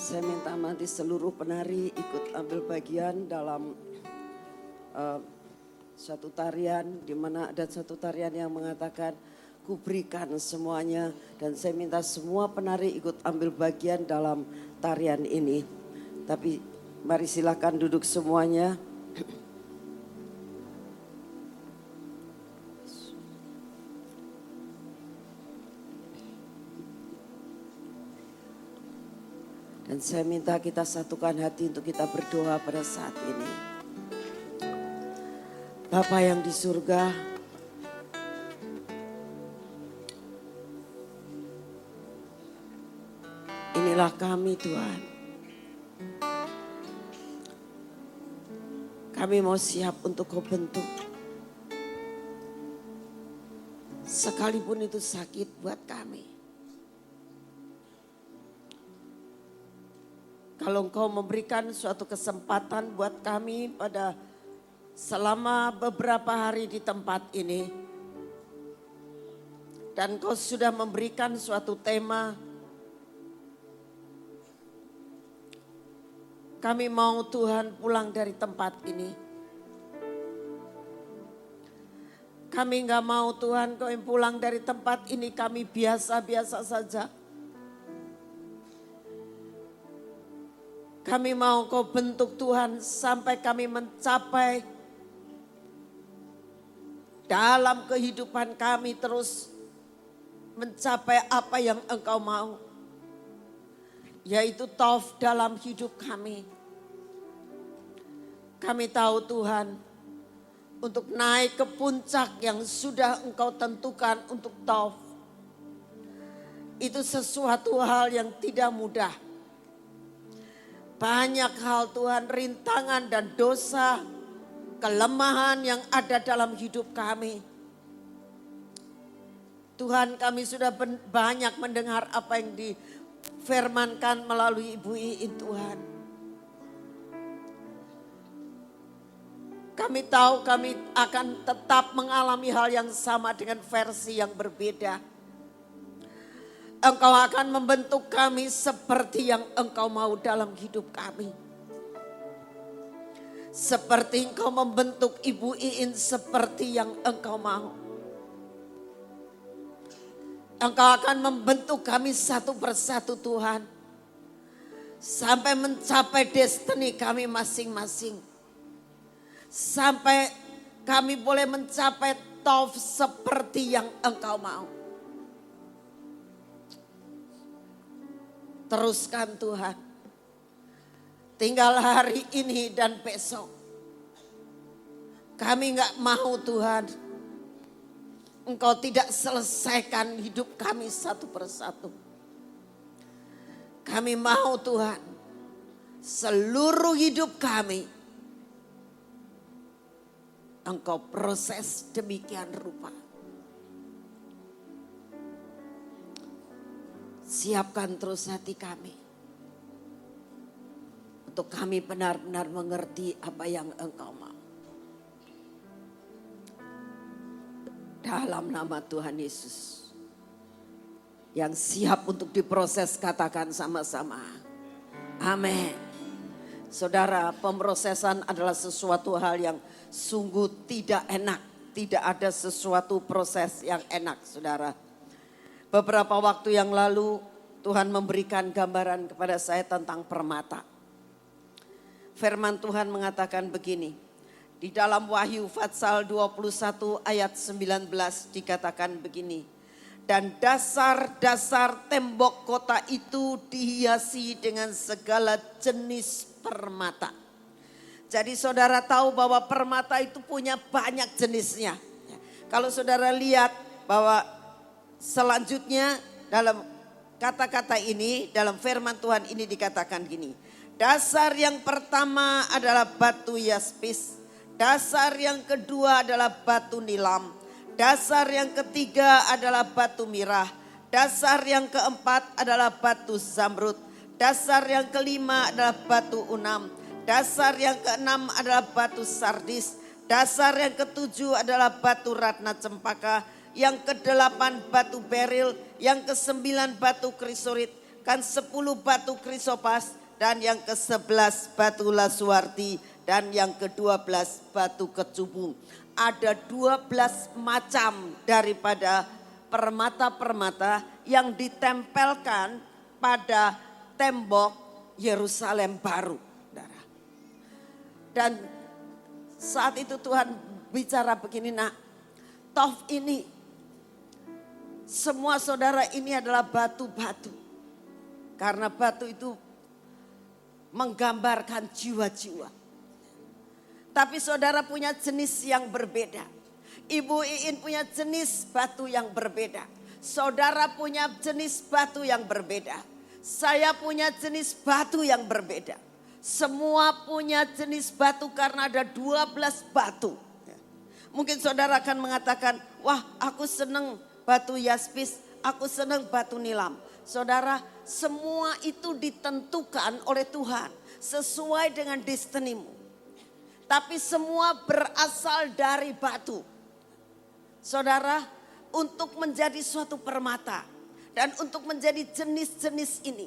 Saya minta nanti seluruh penari ikut ambil bagian dalam suatu tarian, di mana ada satu tarian yang mengatakan ku berikan semuanya, dan saya minta semua penari ikut ambil bagian dalam tarian ini. Tapi mari silakan duduk semuanya. Dan saya minta kita satukan hati untuk kita berdoa pada saat ini. Bapa yang di surga, inilah kami Tuhan. Kami mau siap untuk Kau bentuk. Sekalipun itu sakit buat kami. Kalau Engkau memberikan suatu kesempatan buat kami pada selama beberapa hari di tempat ini. Dan Engkau sudah memberikan suatu tema. Kami mau Tuhan pulang dari tempat ini. Kami gak mau Tuhan Kau yang pulang dari tempat ini kami biasa-biasa saja. Kami mau Kau bentuk Tuhan sampai kami mencapai dalam kehidupan kami terus mencapai apa yang Engkau mau. Yaitu tauf dalam hidup kami. Kami tahu Tuhan untuk naik ke puncak yang sudah Engkau tentukan untuk tauf. Itu sesuatu hal yang tidak mudah. Banyak hal Tuhan, rintangan dan dosa, kelemahan yang ada dalam hidup kami. Tuhan, kami sudah banyak mendengar apa yang difirmankan melalui Ibu Iin Tuhan. Kami tahu kami akan tetap mengalami hal yang sama dengan versi yang berbeda. Engkau akan membentuk kami seperti yang Engkau mau dalam hidup kami. Seperti Engkau membentuk Ibu Iin seperti yang Engkau mau. Engkau akan membentuk kami satu persatu Tuhan. Sampai mencapai destiny kami masing-masing. Sampai kami boleh mencapai tauf seperti yang Engkau mau. Teruskan Tuhan. Tinggal hari ini dan besok. Kami gak mau Tuhan. Engkau tidak selesaikan hidup kami satu persatu. Kami mau Tuhan. Seluruh hidup kami. Engkau proses demikian rupa. Siapkan terus hati kami. Untuk kami benar-benar mengerti apa yang Engkau mau. Dalam nama Tuhan Yesus. Yang siap untuk diproses katakan sama-sama. Amin. Saudara, pemrosesan adalah sesuatu hal yang sungguh tidak enak. Tidak ada sesuatu proses yang enak, saudara. Beberapa waktu yang lalu Tuhan memberikan gambaran kepada saya tentang permata. Firman Tuhan mengatakan begini. Di dalam Wahyu Pasal 21 ayat 19 dikatakan begini. Dan dasar-dasar tembok kota itu dihiasi dengan segala jenis permata. Jadi saudara tahu bahwa permata itu punya banyak jenisnya. Kalau saudara lihat bahwa selanjutnya dalam kata-kata ini, dalam firman Tuhan ini dikatakan gini. Dasar yang pertama adalah batu yaspis. Dasar yang kedua adalah batu nilam. Dasar yang ketiga adalah batu mirah. Dasar yang keempat adalah batu zamrud. Dasar yang kelima adalah batu unam. Dasar yang keenam adalah batu sardis. Dasar yang ketujuh adalah batu ratna cempaka. Yang kedelapan batu beril, yang kesembilan batu krisolit, kan 10 batu krisopas, dan yang ke-11 batu laswarti, dan yang ke-12 batu kecubung. Ada 12 macam daripada permata-permata yang ditempelkan pada tembok Yerusalem baru. Dan saat itu Tuhan bicara begini, nak, Tof ini, semua saudara ini adalah batu-batu. Karena batu itu menggambarkan jiwa-jiwa. Tapi saudara punya jenis yang berbeda. Ibu Iin punya jenis batu yang berbeda. Saudara punya jenis batu yang berbeda. Saya punya jenis batu yang berbeda. Semua punya jenis batu karena ada 12 batu. Mungkin saudara akan mengatakan, wah aku senang batu yaspis, aku senang batu nilam. Saudara, semua itu ditentukan oleh Tuhan sesuai dengan destinimu. Tapi semua berasal dari batu. Saudara, untuk menjadi suatu permata dan untuk menjadi jenis-jenis ini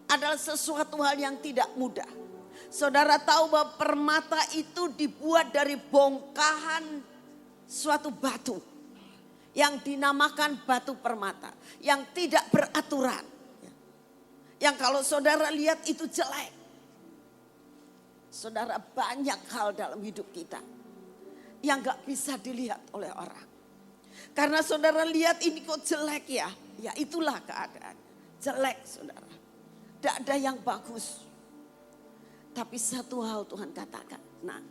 adalah sesuatu hal yang tidak mudah. Saudara tahu bahwa permata itu dibuat dari bongkahan suatu batu yang dinamakan batu permata, yang tidak beraturan. Yang kalau saudara lihat itu jelek. Saudara, banyak hal dalam hidup kita yang gak bisa dilihat oleh orang. Karena saudara lihat ini kok jelek ya. Ya itulah keadaan. Jelek saudara. Tidak ada yang bagus. Tapi satu hal Tuhan katakan. Nah,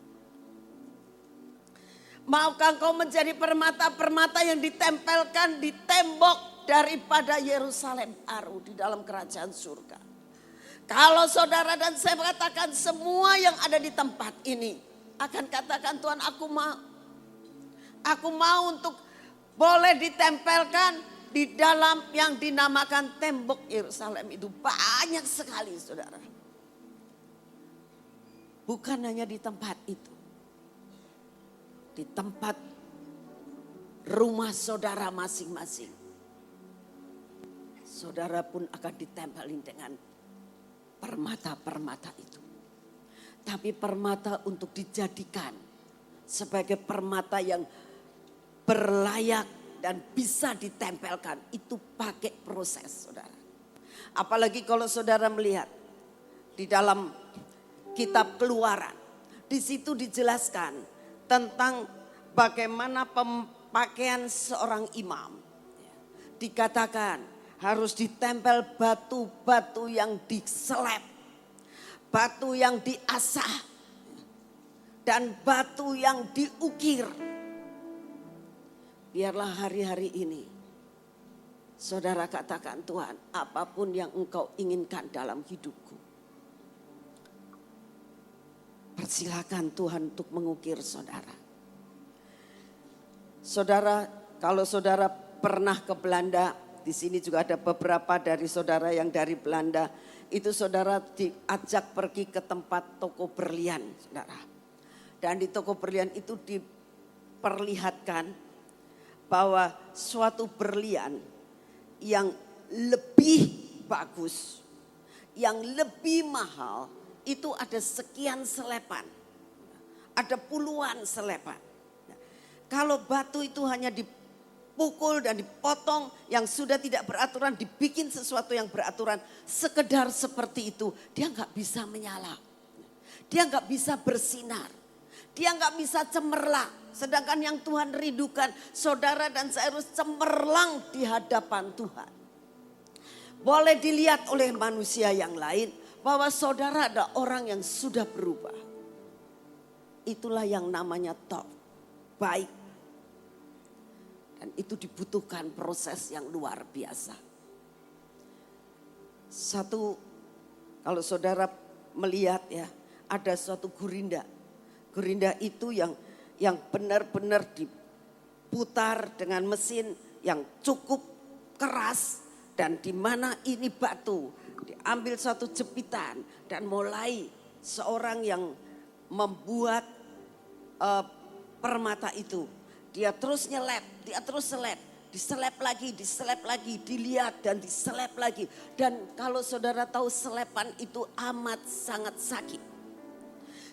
maukah kau menjadi permata-permata yang ditempelkan di tembok daripada Yerusalem baru di dalam kerajaan surga. Kalau saudara dan saya mengatakan semua yang ada di tempat ini akan katakan, Tuhan aku mau. Aku mau untuk boleh ditempelkan di dalam yang dinamakan tembok Yerusalem itu. Banyak sekali saudara. Bukan hanya di tempat itu. Di tempat rumah saudara masing-masing. Saudara pun akan ditempelin dengan permata-permata itu. Tapi permata untuk dijadikan sebagai permata yang berlayak dan bisa ditempelkan. Itu pakai proses saudara. Apalagi kalau saudara melihat di dalam kitab Keluaran. Di situ dijelaskan tentang bagaimana pemakaian seorang imam. Dikatakan harus ditempel batu-batu yang diseleb, batu yang diasah, dan batu yang diukir. Biarlah hari-hari ini saudara katakan, Tuhan, apapun yang Engkau inginkan dalam hidupku, persilakan Tuhan untuk mengukir saudara. Saudara, kalau saudara pernah ke Belanda, di sini juga ada beberapa dari saudara yang dari Belanda. Itu saudara diajak pergi ke tempat toko berlian, saudara. Dan di toko berlian itu diperlihatkan bahwa suatu berlian yang lebih bagus, yang lebih mahal, itu ada sekian selepan. Ada puluhan selepan. Kalau batu itu hanya dipukul dan dipotong yang sudah tidak beraturan, dibikin sesuatu yang beraturan, sekedar seperti itu, dia nggak bisa menyala. Dia nggak bisa bersinar. Dia nggak bisa cemerlang. Sedangkan yang Tuhan rindukan, saudara dan saya harus cemerlang di hadapan Tuhan. Boleh dilihat oleh manusia yang lain bahwa saudara ada orang yang sudah berubah. Itulah yang namanya top, baik. Dan itu dibutuhkan proses yang luar biasa. Satu, kalau saudara melihat ya, ada suatu gurinda. Gurinda itu yang benar-benar diputar dengan mesin yang cukup keras. Dan di mana ini batu, diambil suatu jepitan dan mulai seorang yang membuat permata itu. Dia terus nyelep, dia terus selep. Di diseleb lagi, dilihat dan diseleb lagi. Dan kalau saudara tahu selepan itu amat sangat sakit.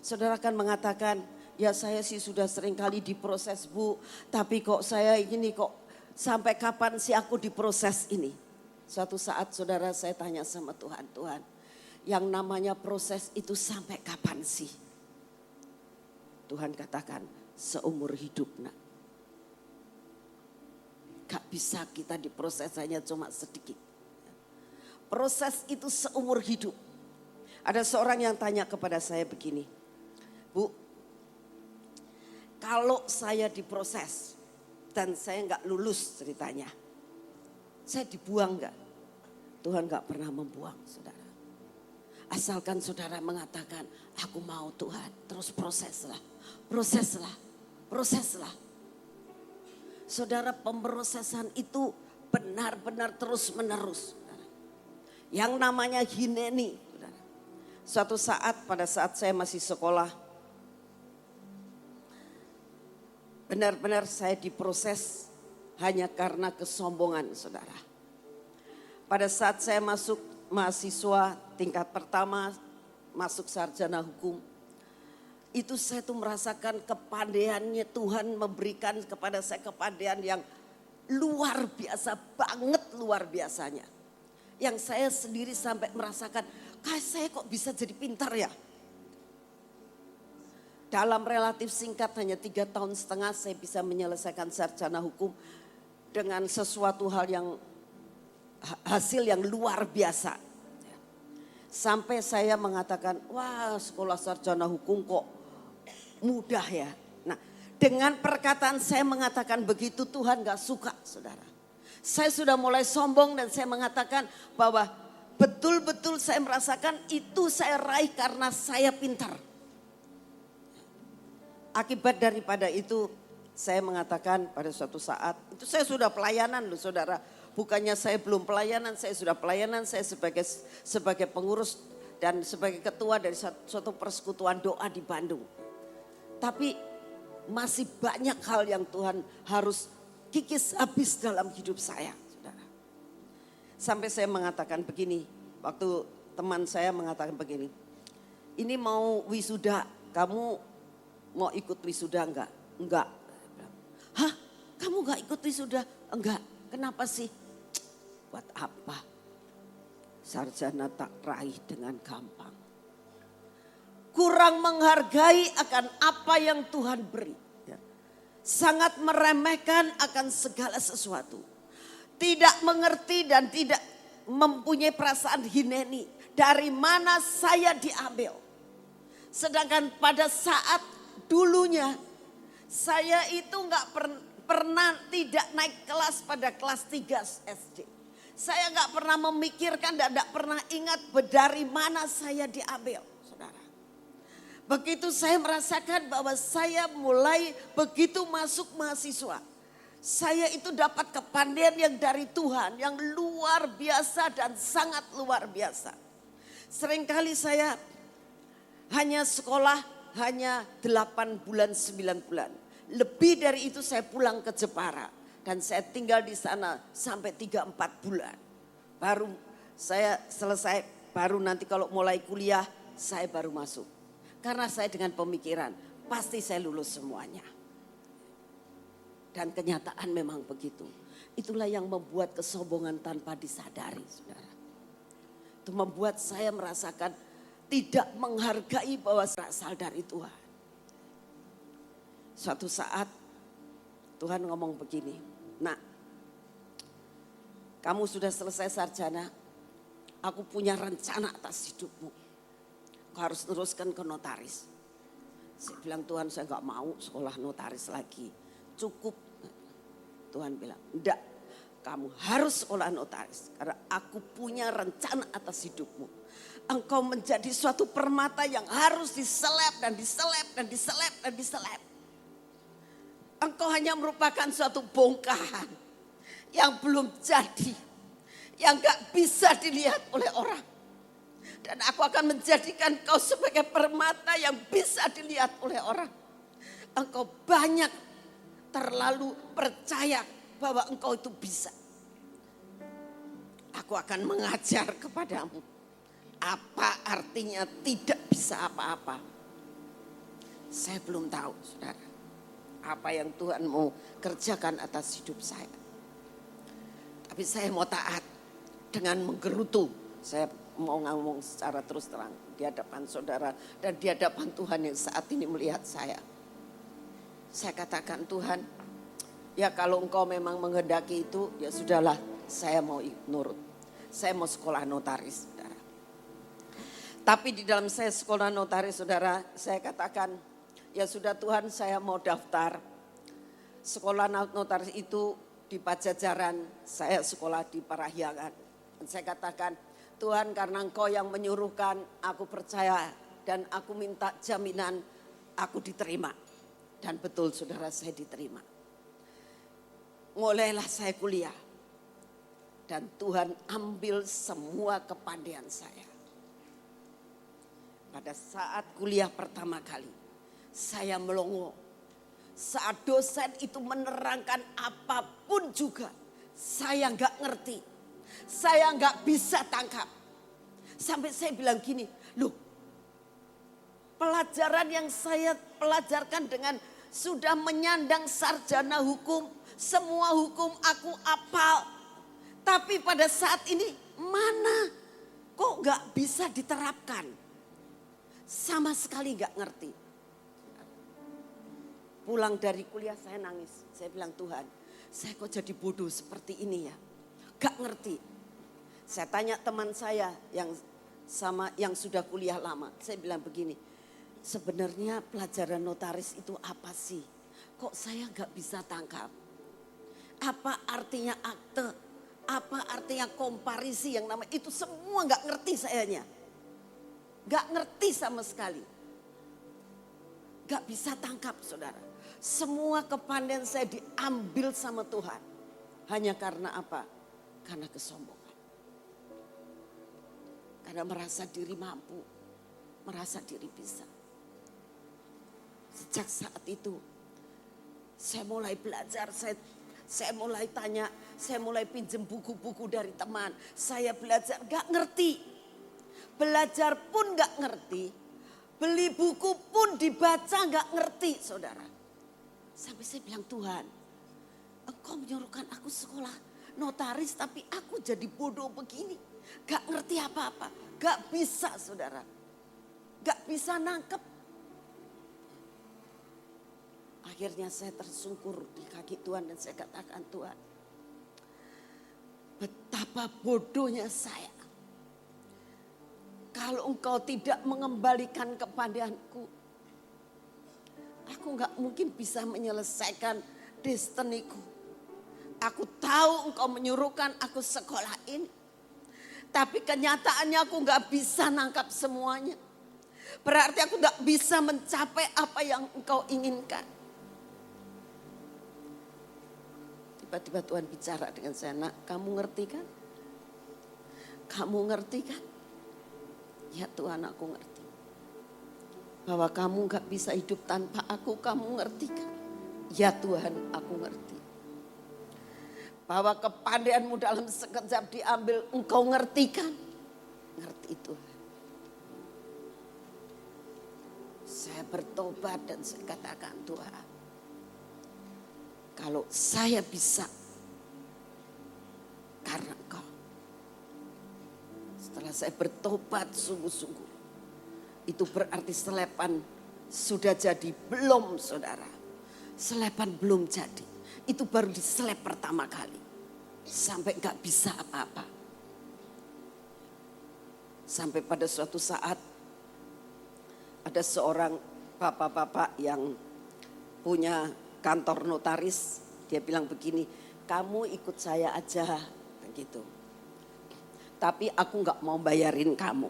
Saudara akan mengatakan, ya saya sih sudah sering kali diproses Bu, tapi kok saya ini kok sampai kapan sih aku diproses ini? Suatu saat saudara saya tanya sama Tuhan, Tuhan yang namanya proses itu sampai kapan sih? Tuhan katakan seumur hidup nak. Gak bisa kita diproses hanya cuma sedikit. Proses itu seumur hidup. Ada seorang yang tanya kepada saya begini, Bu, kalau saya diproses dan saya gak lulus ceritanya, saya dibuang gak? Tuhan gak pernah membuang saudara. Asalkan saudara mengatakan, aku mau Tuhan, terus proseslah. Saudara, pemrosesan itu benar-benar terus menerus. Yang namanya hineni. Suatu saat pada saat saya masih sekolah, benar-benar saya diproses hanya karena kesombongan saudara. Pada saat saya masuk mahasiswa tingkat pertama, masuk sarjana hukum, itu saya tuh merasakan kepandaiannya Tuhan memberikan kepada saya kepandaian yang luar biasa banget, luar biasanya. Yang saya sendiri sampai merasakan, saya kok bisa jadi pintar ya. Dalam relatif singkat hanya 3,5 tahun saya bisa menyelesaikan sarjana hukum dengan sesuatu hal yang hasil yang luar biasa. Sampai saya mengatakan, wah sekolah sarjana hukum kok mudah ya. Nah dengan perkataan saya mengatakan begitu Tuhan gak suka saudara. Saya sudah mulai sombong dan saya mengatakan bahwa betul-betul saya merasakan itu saya raih karena saya pintar. Akibat daripada itu saya mengatakan pada suatu saat, itu saya sudah pelayanan loh saudara. Bukannya saya belum pelayanan, saya sudah pelayanan, saya sebagai pengurus dan sebagai ketua dari suatu persekutuan doa di Bandung. Tapi masih banyak hal yang Tuhan harus kikis habis dalam hidup saya. Saudara. Sampai saya mengatakan begini, waktu teman saya mengatakan begini, ini mau wisuda, kamu mau ikut wisuda enggak? Enggak. Hah? Kamu enggak ikut wisuda? Enggak. Kenapa sih? Buat apa? Sarjana tak raih dengan gampang. Kurang menghargai akan apa yang Tuhan beri. Sangat meremehkan akan segala sesuatu. Tidak mengerti dan tidak mempunyai perasaan hineni. Dari mana saya diambil. Sedangkan pada saat dulunya saya itu gak pernah tidak naik kelas pada kelas 3 SD. Saya gak pernah memikirkan dan gak pernah ingat dari mana saya diambil. Begitu saya merasakan bahwa saya mulai begitu masuk mahasiswa. Saya itu dapat kepandaian yang dari Tuhan yang luar biasa dan sangat luar biasa. Seringkali saya hanya sekolah hanya 8 bulan 9 bulan. Lebih dari itu saya pulang ke Jepara. Dan saya tinggal di sana sampai 3-4 bulan. Baru saya selesai, baru nanti kalau mulai kuliah saya baru masuk. Karena saya dengan pemikiran, pasti saya lulus semuanya. Dan kenyataan memang begitu. Itulah yang membuat kesombongan tanpa disadari, saudara. Itu membuat saya merasakan tidak menghargai bahwa berasal dari Tuhan. Suatu saat Tuhan ngomong begini, nak, kamu sudah selesai sarjana, aku punya rencana atas hidupmu. Kau harus teruskan ke notaris. Saya bilang Tuhan saya gak mau sekolah notaris lagi. Cukup. Tuhan bilang enggak. Kamu harus sekolah notaris. Karena aku punya rencana atas hidupmu. Engkau menjadi suatu permata yang harus diseleb dan diseleb dan diseleb dan diseleb. Engkau hanya merupakan suatu bongkahan. Yang belum jadi. Yang gak bisa dilihat oleh orang. Dan aku akan menjadikan kau sebagai permata yang bisa dilihat oleh orang. Engkau banyak terlalu percaya bahwa engkau itu bisa. Aku akan mengajar kepadamu apa artinya tidak bisa apa-apa. Saya belum tahu, saudara, apa yang Tuhan mau kerjakan atas hidup saya. Tapi saya mau taat dengan menggerutu. Saya mau ngomong secara terus terang di hadapan saudara dan di hadapan Tuhan yang saat ini melihat saya. Saya katakan, Tuhan, ya kalau engkau memang menghendaki itu, ya sudahlah, saya mau nurut. Saya mau sekolah notaris, saudara. Tapi di dalam saya sekolah notaris, saudara, saya katakan, ya sudah Tuhan, saya mau daftar. Sekolah notaris itu di Pajajaran, saya sekolah di Parahyangan. Dan saya katakan, Tuhan, karena engkau yang menyuruhkan, aku percaya dan aku minta jaminan aku diterima. Dan betul saudara, saya diterima. Mulailah saya kuliah. Dan Tuhan ambil semua kepandaian saya. Pada saat kuliah pertama kali, saya melongo. Saat dosen itu menerangkan apapun juga, saya nggak ngerti. Saya nggak bisa tangkap. Sampai saya bilang gini, loh, pelajaran yang saya pelajarkan dengan sudah menyandang sarjana hukum, semua hukum aku apal. Tapi pada saat ini mana kok nggak bisa diterapkan? Sama sekali nggak ngerti. Pulang dari kuliah saya nangis. Saya bilang, Tuhan, saya kok jadi bodoh seperti ini ya? Gak ngerti. Saya tanya teman saya yang sudah kuliah lama. Saya bilang begini, sebenarnya pelajaran notaris itu apa sih? Kok saya gak bisa tangkap? Apa artinya akte? Apa artinya komparisi yang namanya itu semua gak ngerti sayanya. Gak ngerti sama sekali. Gak bisa tangkap, saudara. Semua kepandaian saya diambil sama Tuhan. Hanya karena apa? Karena kesombongan. Karena merasa diri mampu. Merasa diri bisa. Sejak saat itu saya mulai belajar. Saya mulai tanya. Saya mulai pinjam buku-buku dari teman. Saya belajar gak ngerti. Belajar pun gak ngerti. Beli buku pun dibaca gak ngerti, saudara. Sampai saya bilang, Tuhan, engkau menyuruhkan aku sekolah notaris tapi aku jadi bodoh begini. Gak ngerti apa-apa. Gak bisa, saudara. Gak bisa nangkep. Akhirnya saya tersungkur di kaki Tuhan dan saya katakan, Tuhan, betapa bodohnya saya. Kalau engkau tidak mengembalikan kepandaianku, aku gak mungkin bisa menyelesaikan destiniku. Aku tahu engkau menyuruhkan aku sekolah ini. Tapi kenyataannya aku gak bisa nangkap semuanya. Berarti aku gak bisa mencapai apa yang engkau inginkan. Tiba-tiba Tuhan bicara dengan saya, nak, kamu ngerti kan? Kamu ngerti kan? Ya Tuhan, aku ngerti. Bahwa kamu gak bisa hidup tanpa aku, kamu ngerti kan? Ya Tuhan, aku ngerti. Bahwa kepandaianmu dalam sekejap diambil, engkau ngerti kan? Ngerti Tuhan. Saya bertobat dan saya katakan, Tuhan, kalau saya bisa karena engkau. Setelah saya bertobat sungguh-sungguh, itu berarti selepan sudah jadi belum, saudara. Selepan belum jadi. Itu baru diselep pertama kali. Sampai gak bisa apa-apa. Sampai pada suatu saat ada seorang bapak-bapak yang punya kantor notaris. Dia bilang begini, kamu ikut saya aja gitu. Tapi aku gak mau bayarin kamu.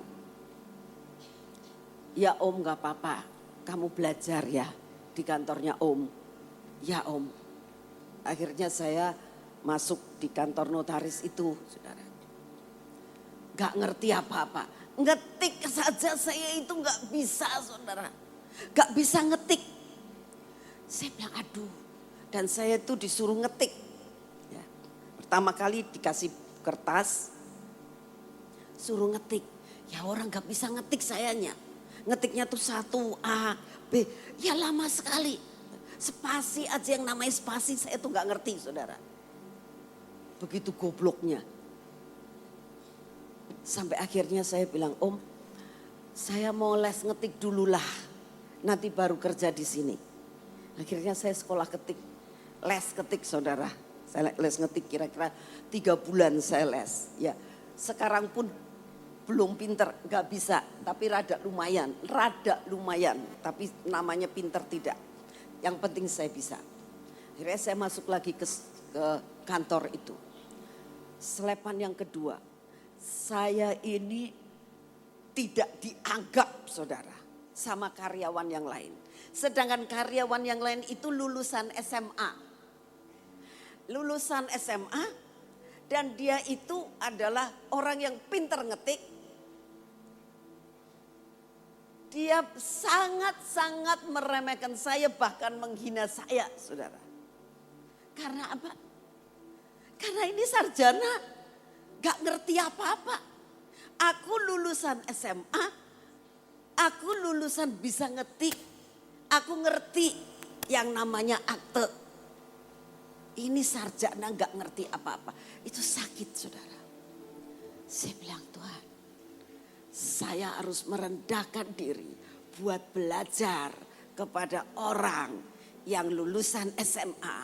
Ya Om, gak apa-apa. Kamu belajar ya di kantornya Om. Ya Om. Akhirnya saya masuk di kantor notaris itu, saudara. Gak ngerti apa-apa. Ngetik saja saya itu gak bisa, saudara. Gak bisa ngetik. Saya bilang aduh. Dan saya tuh disuruh ngetik. Pertama kali dikasih kertas, suruh ngetik. Ya orang gak bisa ngetik sayanya. Ngetiknya tuh 1A, B. Ya lama sekali. Spasi aja, yang namanya spasi saya tuh gak ngerti saudara. Begitu gobloknya. Sampai akhirnya saya bilang, Om, saya mau les ngetik dulu lah. Nanti baru kerja di sini. Akhirnya saya sekolah ketik. Les ketik saudara. Saya les ngetik kira-kira 3 bulan saya les. Ya, sekarang pun belum pinter, gak bisa. Tapi rada lumayan, tapi namanya pinter tidak. Yang penting saya bisa. Akhirnya saya masuk lagi ke kantor itu. Selepan yang kedua, saya ini tidak dianggap saudara sama karyawan yang lain. Sedangkan karyawan yang lain itu lulusan SMA. Lulusan SMA dan dia itu adalah orang yang pinter ngetik. Dia sangat-sangat meremehkan saya, bahkan menghina saya, saudara. Karena apa? Karena ini sarjana, gak ngerti apa-apa. Aku lulusan SMA, aku lulusan bisa ngetik. Aku ngerti yang namanya akte. Ini sarjana gak ngerti apa-apa. Itu sakit saudara. Saya bilang, Tuhan, saya harus merendahkan diri buat belajar kepada orang yang lulusan SMA,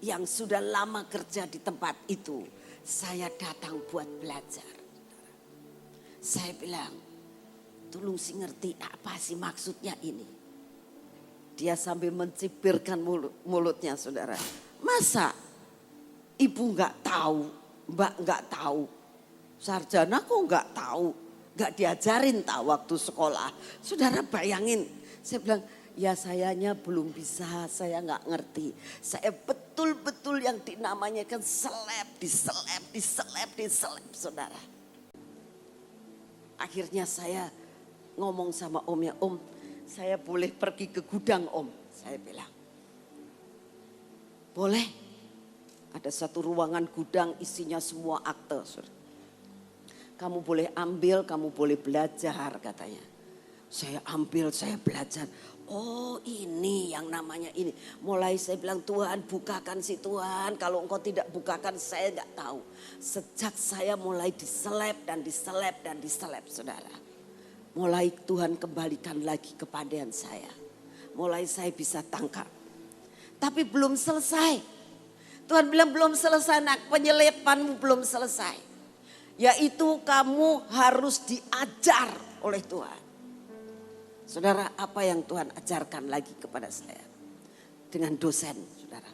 yang sudah lama kerja di tempat itu. Saya datang buat belajar. Saya bilang, tolong sih ngerti apa sih maksudnya ini. Dia sambil mencibirkan mulutnya saudara. Masa ibu gak tahu, mbak gak tahu. Sarjana kok gak tahu, gak diajarin tahu waktu sekolah. Saudara bayangin, saya bilang ya sayanya belum bisa, saya gak ngerti. Saya betul-betul yang dinamanya kan diseleb saudara. Akhirnya saya ngomong sama Om, ya Om, saya boleh pergi ke gudang Om, saya bilang. Boleh, ada satu ruangan gudang isinya semua akte saudara. Kamu boleh ambil, kamu boleh belajar katanya. Saya ambil, saya belajar. Oh ini yang namanya ini. Mulai saya bilang Tuhan bukakan si Tuhan. Kalau engkau tidak bukakan saya gak tahu. Sejak saya mulai diseleb saudara. Mulai Tuhan kembalikan lagi kepadaan saya. Mulai saya bisa tangkap. Tapi belum selesai. Tuhan bilang belum selesai nak, penyelepanmu belum selesai. Yaitu kamu harus diajar oleh Tuhan. Saudara, apa yang Tuhan ajarkan lagi kepada saya? Dengan dosen, saudara.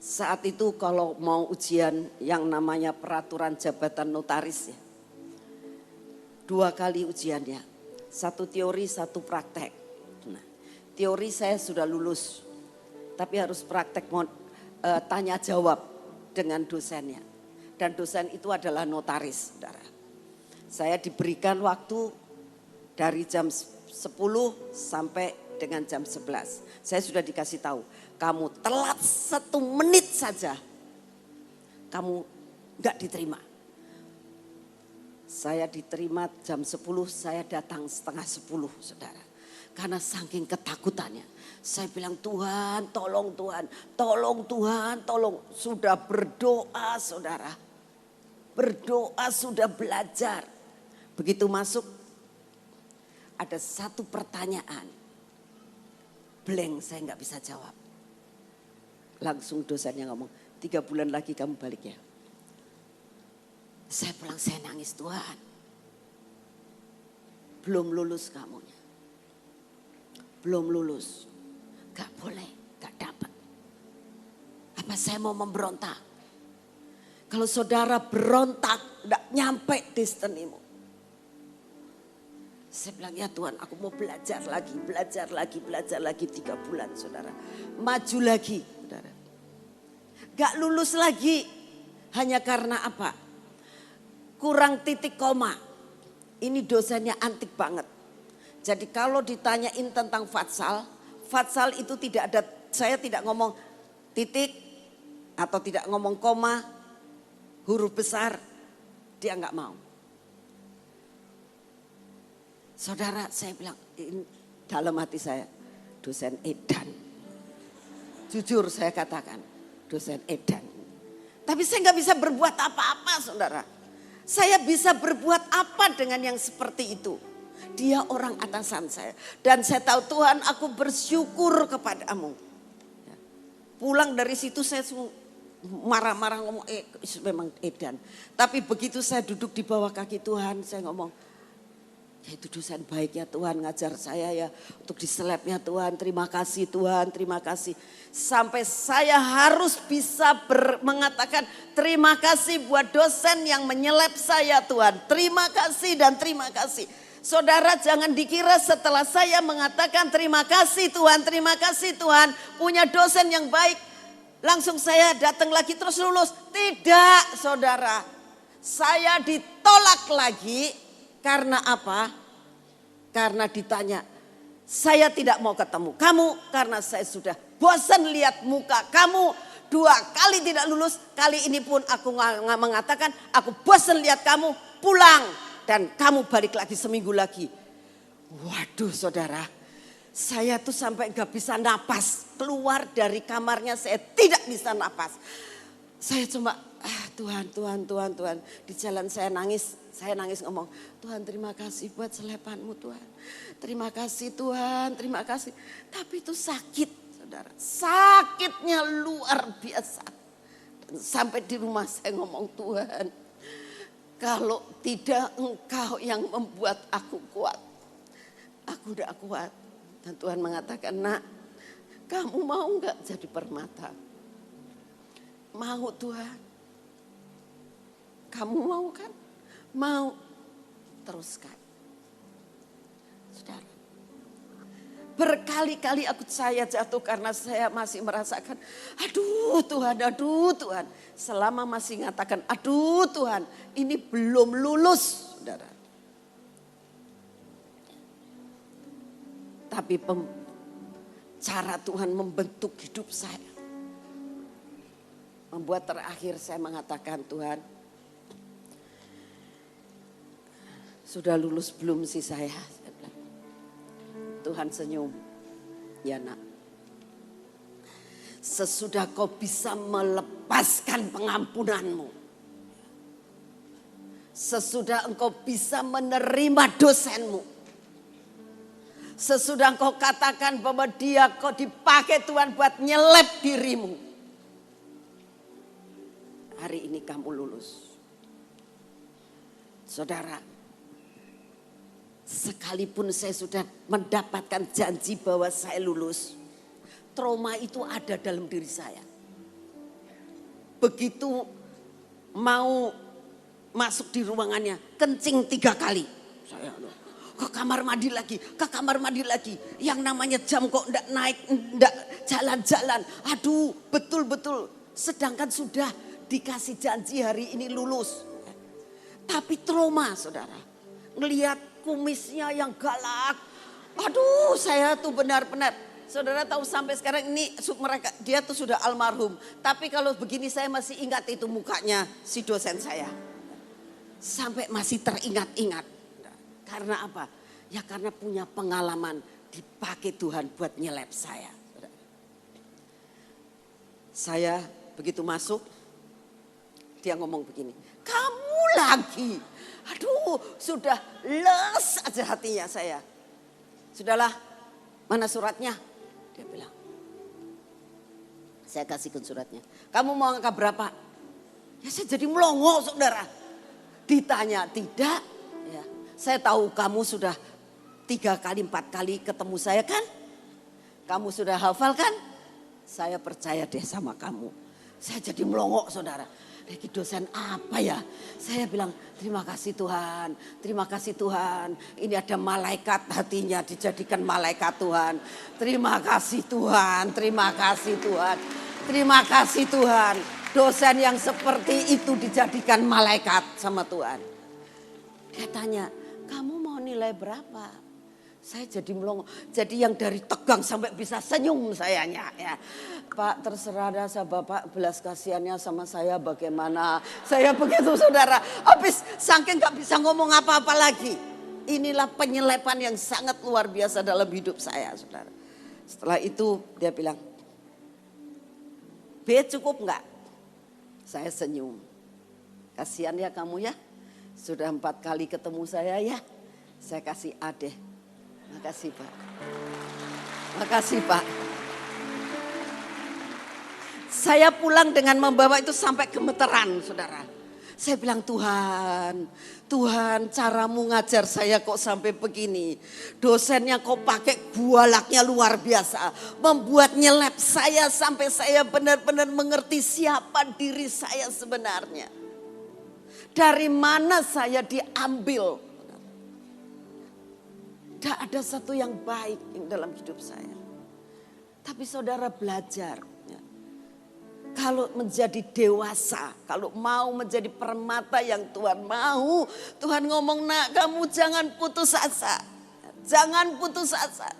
Saat itu kalau mau ujian yang namanya peraturan jabatan notaris ya. 2 kali ujiannya. 1 teori, 1 praktek. Nah, teori saya sudah lulus. Tapi harus praktek tanya jawab dengan dosennya. Dan dosen itu adalah notaris, saudara. Saya diberikan waktu dari jam 10 sampai dengan jam 11. Saya sudah dikasih tahu, kamu telat 1 menit saja, kamu gak diterima. Saya diterima jam 10, saya datang setengah 10, saudara. Karena saking ketakutannya. Saya bilang Tuhan, tolong Tuhan, tolong Tuhan, tolong. Sudah berdoa saudara. Berdoa sudah belajar. Begitu masuk ada 1 pertanyaan. Blank, saya gak bisa jawab. Langsung dosennya ngomong, 3 bulan lagi kamu balik ya. Saya pulang, saya nangis Tuhan. Belum lulus kamunya. Belum lulus. Gak boleh, gak dapat. Apa saya mau memberontak? Kalau saudara berontak, gak nyampe destinimu. Saya bilang ya Tuhan, aku mau belajar lagi 3 bulan saudara. Maju lagi saudara. Gak lulus lagi. Hanya karena apa? Kurang titik koma. Ini dosennya antik banget. Jadi kalau ditanyain tentang fatsal itu tidak ada, saya tidak ngomong titik atau tidak ngomong koma, huruf besar, dia nggak mau. Saudara, saya bilang dalam hati saya, dosen edan. Jujur saya katakan, dosen edan. Tapi saya nggak bisa berbuat apa-apa, saudara. Saya bisa berbuat apa dengan yang seperti itu? Dia orang atasan saya. Dan saya tahu, Tuhan, aku bersyukur kepadamu. Pulang dari situ saya marah-marah ngomong, memang edan. Tapi begitu saya duduk di bawah kaki Tuhan, saya ngomong, ya itu dosen baik ya Tuhan, ngajar saya ya untuk diselebnya Tuhan. Terima kasih Tuhan, terima kasih. Sampai saya harus bisa mengatakan terima kasih buat dosen yang menyeleb saya Tuhan. Terima kasih dan terima kasih. Saudara, jangan dikira setelah saya mengatakan terima kasih Tuhan, punya dosen yang baik, langsung saya datang lagi terus lulus. Tidak, saudara. Saya ditolak lagi karena apa? Karena ditanya, saya tidak mau ketemu kamu karena saya sudah bosan lihat muka kamu. 2 kali tidak lulus, kali ini pun aku mengatakan aku bosan lihat kamu, pulang. Dan kamu balik lagi seminggu lagi. Waduh saudara, saya tuh sampai gak bisa napas. Keluar dari kamarnya saya tidak bisa napas. Saya cuma Tuhan. Di jalan saya nangis ngomong, Tuhan terima kasih buat selepanmu Tuhan. Terima kasih Tuhan, terima kasih. Tapi itu sakit saudara, sakitnya luar biasa. Dan sampai di rumah saya ngomong, Tuhan, kalau tidak Engkau yang membuat aku kuat, aku udah kuat. Dan Tuhan mengatakan, nak, kamu mau gak jadi permata? Mau Tuhan. Kamu mau kan? Mau. Teruskan. Saudara. Berkali-kali saya jatuh karena saya masih merasakan, aduh Tuhan. Selama masih mengatakan, aduh Tuhan, ini belum lulus, saudara. Tapi cara Tuhan membentuk hidup saya. Membuat terakhir saya mengatakan, Tuhan, sudah lulus belum sih saya? Tuhan senyum, ya nak. Sesudah kau bisa melepaskan pengampunanmu. Sesudah engkau bisa menerima dosenmu. Sesudah engkau katakan bahwa dia kau dipakai Tuhan buat nyelep dirimu. Hari ini kamu lulus. Saudara, sekalipun saya sudah mendapatkan janji bahwa saya lulus, trauma itu ada dalam diri saya. Begitu mau masuk di ruangannya, kencing 3 kali. Saya ke kamar mandi lagi. Yang namanya jam kok enggak naik, enggak jalan-jalan. Aduh, betul-betul. Sedangkan sudah dikasih janji hari ini lulus. Tapi trauma, saudara. Ngelihat kumisnya yang galak. Aduh, saya tuh benar-benar. Saudara tahu sampai sekarang ini dia tuh sudah almarhum. Tapi kalau begini saya masih ingat itu mukanya si dosen saya. Sampai masih teringat-ingat. Karena apa? Ya karena punya pengalaman dipakai Tuhan buat nyelep saya. Saya begitu masuk, dia ngomong begini, kamu lagi. Aduh, sudah les aja hatinya saya. Sudahlah, mana suratnya? Dia bilang. Saya kasihkan suratnya. Kamu mau angka berapa? Ya saya jadi melongo, saudara. Ditanya tidak. Ya, saya tahu kamu sudah 3 kali 4 kali ketemu saya kan? Kamu sudah hafal kan? Saya percaya deh sama kamu. Saya jadi melongo, saudara. Riki dosen apa ya? Saya bilang terima kasih Tuhan, terima kasih Tuhan. Ini ada malaikat hatinya dijadikan malaikat Tuhan. Terima kasih Tuhan, terima kasih Tuhan. Terima kasih Tuhan. Dosen yang seperti itu dijadikan malaikat sama Tuhan. Dia tanya, kamu mau nilai berapa? Saya jadi melongo. Jadi yang dari tegang sampai bisa senyum sayanya ya. Pak, terserah dah Bapak belas kasihannya sama saya bagaimana. Saya begitu saudara. Habis saking gak bisa ngomong apa-apa lagi. Inilah penyelepan yang sangat luar biasa dalam hidup saya saudara. Setelah itu dia bilang, B cukup enggak? Saya senyum. Kasihan ya kamu ya. Sudah 4 kali ketemu saya ya. Saya kasih A deh. Makasih Pak. Makasih Pak. Saya pulang dengan membawa itu sampai gemeteran saudara. Saya bilang Tuhan caramu ngajar saya kok sampai begini. Dosennya kok pakai bualaknya luar biasa. Membuat nyelap saya sampai saya benar-benar mengerti siapa diri saya sebenarnya. Dari mana saya diambil. Tidak ada satu yang baik dalam hidup saya. Tapi saudara belajar. Ya. Kalau menjadi dewasa. Kalau mau menjadi permata yang Tuhan mau. Tuhan ngomong nak kamu jangan putus asa. Jangan putus asa.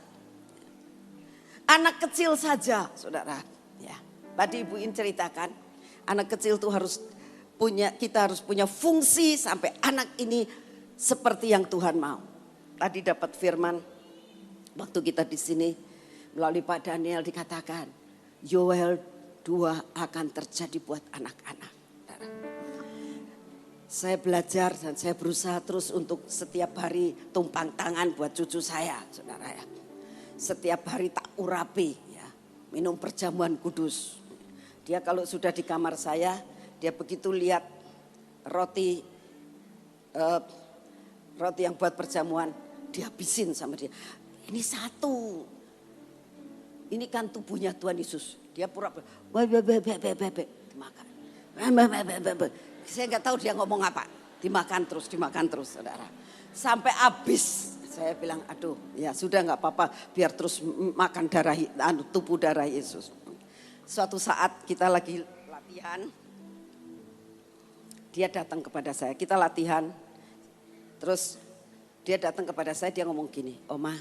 Anak kecil saja saudara. Ya. Tadi Ibu In ceritakan. Anak kecil itu kita harus punya fungsi sampai anak ini seperti yang Tuhan mau. Tadi dapat firman waktu kita di sini melalui Pak Daniel dikatakan Yoel 2 akan terjadi buat anak-anak. Saya belajar dan saya berusaha terus untuk setiap hari tumpang tangan buat cucu saya, saudara ya. Setiap hari tak urapi ya, minum perjamuan kudus. Dia kalau sudah di kamar saya, dia begitu lihat roti yang buat perjamuan, dihabisin sama dia. Ini satu. Ini kan tubuhnya Tuhan Yesus. Dia pura-pura. Dimakan. Saya nggak tahu dia ngomong apa. Dimakan terus, saudara. Sampai habis. Saya bilang, aduh, ya sudah nggak apa-apa. Biar terus makan tubuh darah Yesus. Suatu saat kita lagi latihan. Dia datang kepada saya. Kita latihan. Terus dia datang kepada saya, dia ngomong gini, Oma,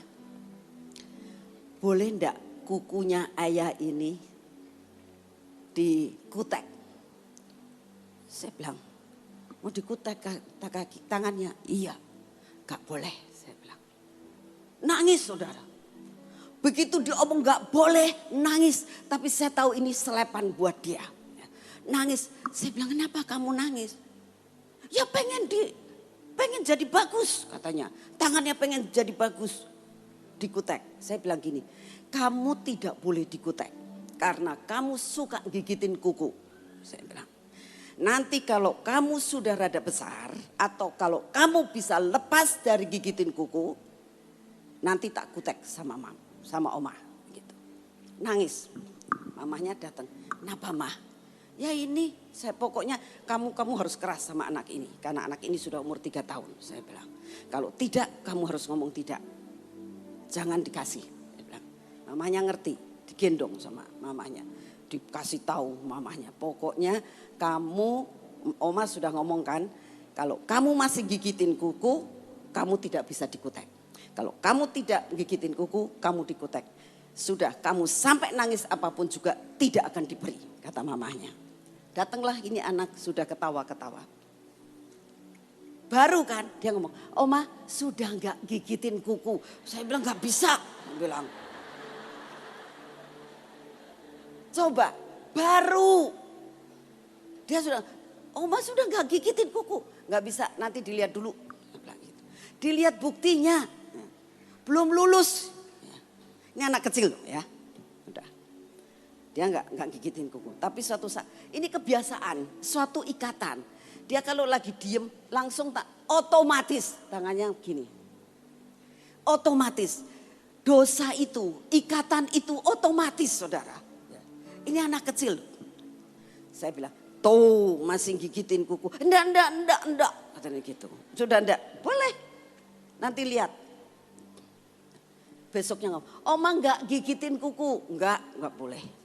boleh enggak kukunya ayah ini dikutek? Saya bilang, mau dikutek kaki tangannya? Iya, gak boleh, saya bilang. Nangis saudara. Begitu dia omong gak boleh, nangis. Tapi saya tahu ini selepan buat dia. Nangis, saya bilang kenapa kamu nangis? Ya pengen jadi bagus katanya. Tangannya pengen jadi bagus. Dikutek. Saya bilang gini, kamu tidak boleh dikutek. Karena kamu suka gigitin kuku. Saya bilang, nanti kalau kamu sudah rada besar. Atau kalau kamu bisa lepas dari gigitin kuku. Nanti tak kutek sama Oma. Gitu. Nangis. Mamanya datang, kenapa Mah? Ya ini, saya pokoknya kamu harus keras sama anak ini. Karena anak ini sudah umur 3 tahun. Saya bilang, kalau tidak kamu harus ngomong tidak. Jangan dikasih. Saya bilang, mamanya ngerti, digendong sama mamanya. Dikasih tahu mamanya. Pokoknya Oma sudah ngomong kan. Kalau kamu masih gigitin kuku, kamu tidak bisa dikutek. Kalau kamu tidak gigitin kuku, kamu dikutek. Sudah kamu sampai nangis apapun juga tidak akan diberi, kata mamanya. Datanglah ini anak sudah ketawa-ketawa. Baru kan dia ngomong, Oma sudah gak gigitin kuku. Saya bilang gak bisa. Saya bilang, coba baru. Dia sudah, Oma sudah gak gigitin kuku. Gak bisa, nanti dilihat dulu. Dilihat buktinya. Belum lulus. Ini anak kecil ya. Udah. Dia enggak gigitin kuku. Tapi suatu saat, ini kebiasaan, suatu ikatan. Dia kalau lagi diem langsung otomatis tangannya gini. Otomatis. Dosa itu, ikatan itu otomatis saudara. Ini anak kecil. Saya bilang, tuh masih gigitin kuku. Enggak. Katanya gitu. Sudah enggak, boleh. Nanti lihat. Besoknya ngomong, Oma enggak gigitin kuku. Enggak boleh.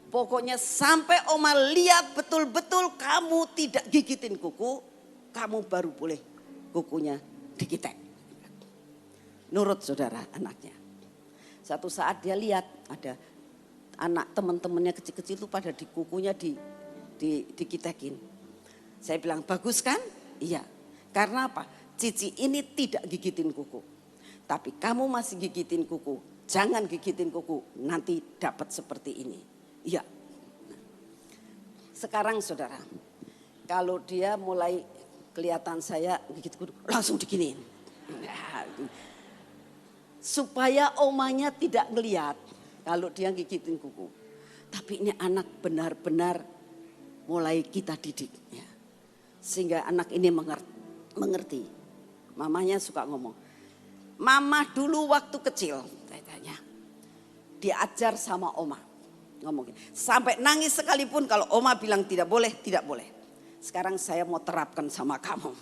Pokoknya sampai Oma lihat betul-betul kamu tidak gigitin kuku, kamu baru boleh kukunya digitek. Nurut saudara anaknya. Satu saat dia lihat ada anak teman-temannya kecil-kecil itu pada di kukunya dikitekin. Saya bilang bagus kan? Iya. Karena apa? Cici ini tidak gigitin kuku. Tapi kamu masih gigitin kuku. Jangan gigitin kuku. Nanti dapat seperti ini. Iya. Sekarang saudara. Kalau dia mulai kelihatan saya gigit kuku. Langsung diginiin. Supaya omanya tidak ngeliat. Kalau dia gigitin kuku. Tapi ini anak benar-benar mulai kita didik. Ya. Sehingga anak ini mengerti. Mamanya suka ngomong. Mama dulu waktu kecil. Tanya, diajar sama oma. Ngomongin. Sampai nangis sekalipun kalau oma bilang tidak boleh, tidak boleh. Sekarang saya mau terapkan sama kamu.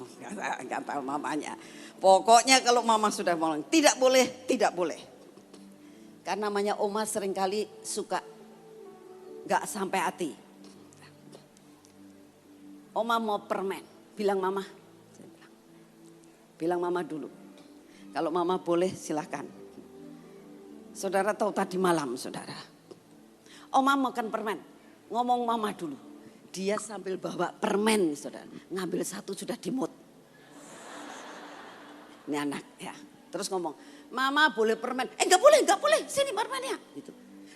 Kata mamanya. Pokoknya kalau mama sudah ngomong tidak boleh, tidak boleh. Karena namanya oma seringkali suka gak sampai hati. Oma mau permen, bilang mama. Bilang mama dulu. Kalau mama boleh silahkan. Saudara tahu tadi malam saudara. Oma makan permen, ngomong mama dulu. Dia sambil bawa permen saudara. Ngambil satu sudah dimut. Ini anak ya. Terus ngomong, mama boleh permen. Enggak boleh. Sini permennya. Gitu.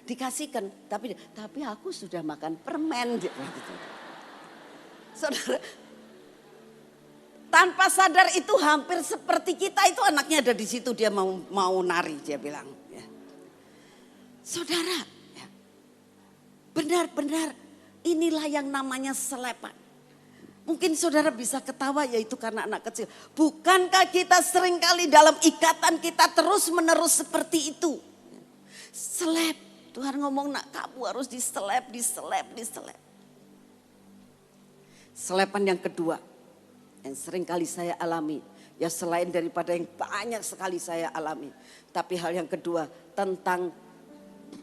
Dikasihkan, tapi aku sudah makan permen. Gitu. Saudara, tanpa sadar itu hampir seperti kita itu anaknya ada di situ dia mau nari dia bilang. Ya. Saudara, ya, benar-benar inilah yang namanya selepan. Mungkin saudara bisa ketawa yaitu karena anak kecil. Bukankah kita seringkali dalam ikatan kita terus menerus seperti itu? Selep, Tuhan ngomong nak kamu harus diselep. Selepan yang kedua yang sering kali saya alami. Ya selain daripada yang banyak sekali saya alami. Tapi hal yang kedua tentang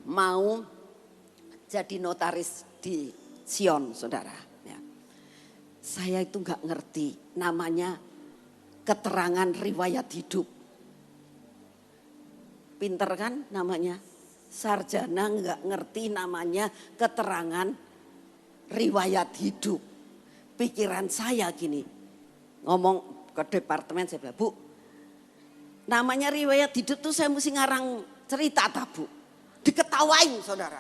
mau jadi notaris di Sion saudara. Ya. Saya itu gak ngerti namanya keterangan riwayat hidup. Pinter kan namanya? Sarjana gak ngerti namanya keterangan riwayat hidup. Pikiran saya gini, ngomong ke departemen saya bilang, Bu, namanya riwayat hidup tuh saya mesti ngarang cerita tak Bu? Diketawain saudara.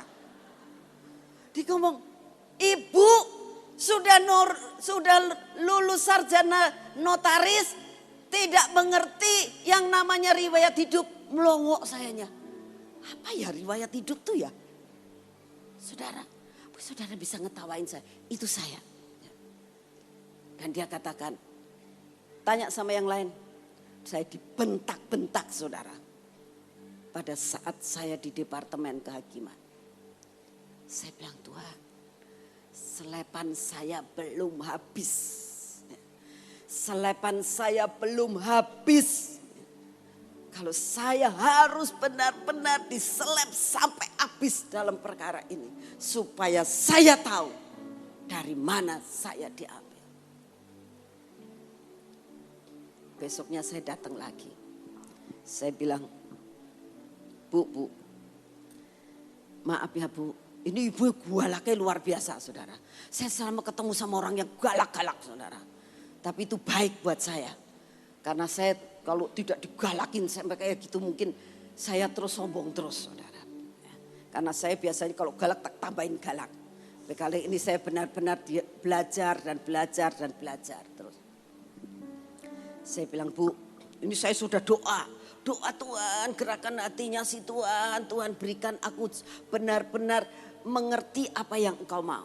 Dia ngomong, Ibu sudah lulus sarjana notaris, tidak mengerti yang namanya riwayat hidup. Melongok sayanya. Apa ya riwayat hidup tuh ya? Saudara bisa ngetawain saya, itu saya. Dan dia katakan, tanya sama yang lain, saya dibentak-bentak saudara. Pada saat saya di departemen kehakiman. Saya bilang Tuhan, selepan saya belum habis. Selepan saya belum habis. Kalau saya harus benar-benar diselep sampai habis dalam perkara ini. Supaya saya tahu dari mana saya diambil. Besoknya saya datang lagi. Saya bilang, Bu, maaf ya Bu, ini ibu galaknya luar biasa saudara. Saya selama ketemu sama orang yang galak-galak saudara. Tapi itu baik buat saya. Karena saya kalau tidak digalakin sampai kayak gitu mungkin saya terus sombong terus saudara. Karena saya biasanya kalau galak tak tambahin galak. Tapi kali ini saya benar-benar belajar terus. Saya bilang Bu, ini saya sudah doa Tuhan gerakan hatinya si Tuhan berikan aku benar-benar mengerti apa yang engkau mau.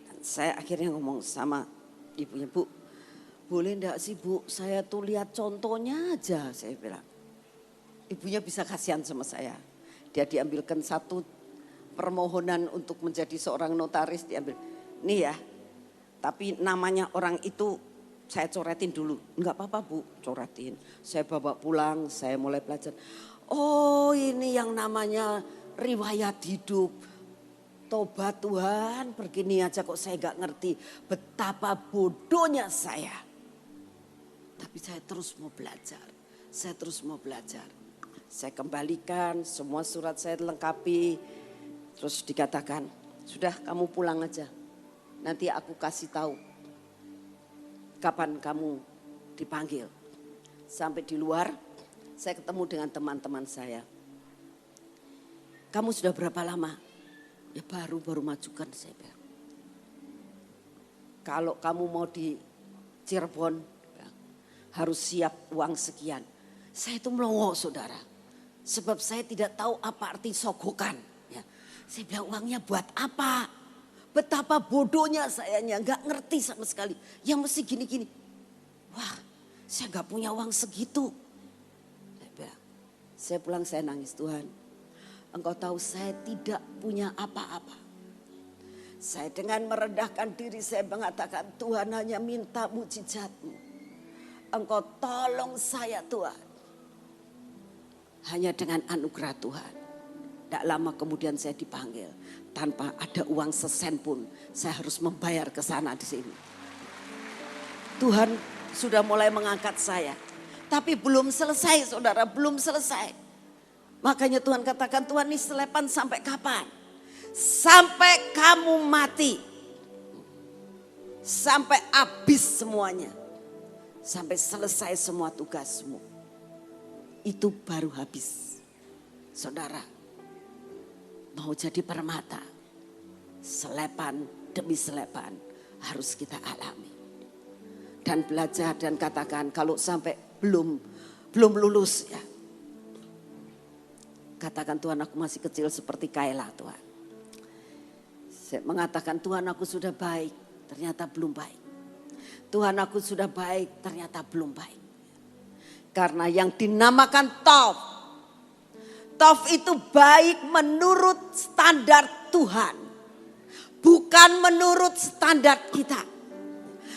Dan saya akhirnya ngomong sama ibunya, Bu boleh enggak sih Bu saya tuh lihat contohnya aja saya bilang. Ibunya bisa kasihan sama saya. Dia diambilkan satu permohonan untuk menjadi seorang notaris diambil. Nih ya, tapi namanya orang itu saya coretin dulu. Enggak apa-apa Bu, coretin. Saya bawa pulang, saya mulai belajar. Oh ini yang namanya riwayat hidup. Tobat Tuhan, begini aja kok saya gak ngerti. Betapa bodohnya saya. Tapi saya terus mau belajar. Saya kembalikan, semua surat saya lengkapi. Terus dikatakan, sudah kamu pulang aja. Nanti aku kasih tahu kapan kamu dipanggil. Sampai di luar, saya ketemu dengan teman-teman saya. Kamu sudah berapa lama? Ya baru majukan, saya bilang. Kalau kamu mau di Cirebon, harus siap uang sekian. Saya itu melongo, saudara. Sebab saya tidak tahu apa arti sogokan. Ya. Saya bilang uangnya buat apa? Betapa bodohnya sayanya, gak ngerti sama sekali. Yang mesti gini-gini. Wah, saya gak punya uang segitu. Saya pulang, saya nangis, Tuhan. Engkau tahu saya tidak punya apa-apa. Saya dengan merendahkan diri saya mengatakan, Tuhan hanya minta mujizat-Mu. Engkau tolong saya, Tuhan. Hanya dengan anugerah Tuhan. Tidak lama kemudian saya dipanggil. Tanpa ada uang sesen pun, saya harus membayar ke sana di sini. Tuhan sudah mulai mengangkat saya. Tapi belum selesai, saudara, belum selesai. Makanya Tuhan katakan, Tuhan ini selepan sampai kapan? Sampai kamu mati. Sampai habis semuanya. Sampai selesai semua tugasmu. Itu baru habis. Saudara, mau jadi permata, selepan demi selepan harus kita alami. Dan belajar dan katakan kalau sampai belum lulus ya. Katakan, Tuhan aku masih kecil seperti Kaela, Tuhan. Saya mengatakan, Tuhan aku sudah baik, ternyata belum baik. Tuhan aku sudah baik, ternyata belum baik. Karena yang dinamakan Tov. Tov itu baik menurut standar Tuhan. Bukan menurut standar kita.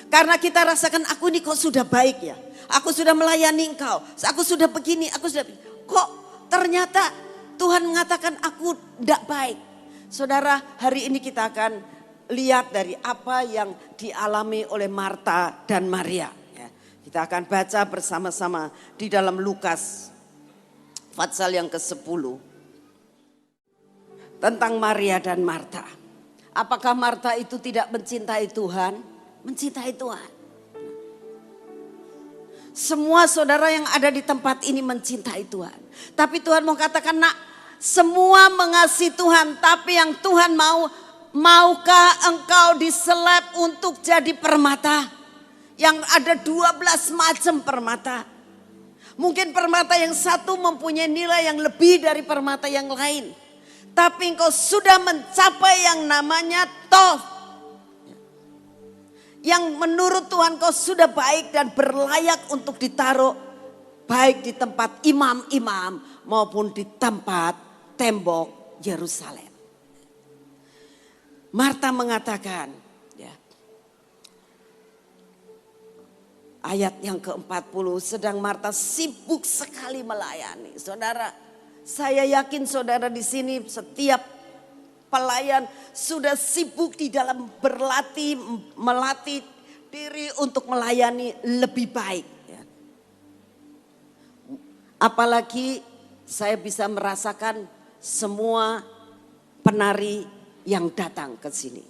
Karena kita rasakan aku ini kok sudah baik ya. Aku sudah melayani engkau. Aku sudah begini, aku sudah begini. Kok ternyata Tuhan mengatakan aku tidak baik. Saudara, hari ini kita akan lihat dari apa yang dialami oleh Marta dan Maria. Kita akan baca bersama-sama di dalam Lukas pasal yang ke-10. Tentang Maria dan Marta. Apakah Marta itu tidak mencintai Tuhan? Mencintai Tuhan. Semua saudara yang ada di tempat ini mencintai Tuhan. Tapi Tuhan mau katakan, nak, semua mengasihi Tuhan. Tapi yang Tuhan maukah engkau diseleb untuk jadi permata? Yang ada 12 macam permata. Mungkin permata yang satu mempunyai nilai yang lebih dari permata yang lain. Tapi engkau sudah mencapai yang namanya Tov. Yang menurut Tuhan kau sudah baik dan berlayak untuk ditaruh. Baik di tempat imam-imam maupun di tempat tembok Yerusalem. Marta mengatakan, ayat yang ke-40, sedang Marta sibuk sekali melayani. Saudara, saya yakin saudara di sini setiap pelayan sudah sibuk di dalam melatih diri untuk melayani lebih baik. Apalagi saya bisa merasakan semua penari yang datang ke sini.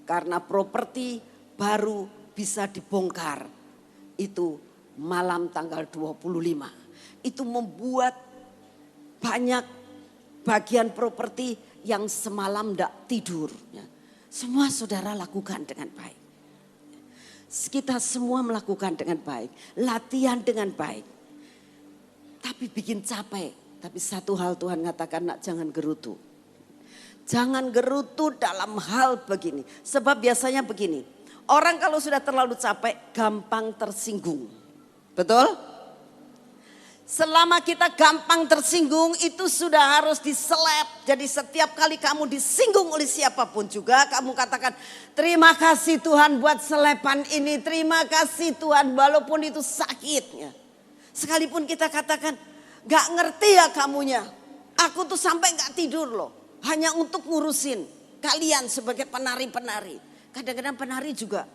Karena properti baru bisa dibongkar. Itu malam tanggal 25. Itu membuat banyak bagian properti yang semalam tidak tidur. Semua saudara lakukan dengan baik. Kita semua melakukan dengan baik. Latihan dengan baik. Tapi bikin capek. Tapi satu hal Tuhan katakan, nak, jangan gerutu. Jangan gerutu dalam hal begini. Sebab biasanya begini. Orang kalau sudah terlalu capek gampang tersinggung. Betul? Selama kita gampang tersinggung itu sudah harus diseleb. Jadi setiap kali kamu disinggung oleh siapapun juga kamu katakan, terima kasih Tuhan buat selepan ini. Terima kasih Tuhan walaupun itu sakitnya. Sekalipun kita katakan, gak ngerti ya kamunya. Aku tuh sampai gak tidur loh. Hanya untuk ngurusin kalian sebagai penari-penari. Kadang-kadang penari juga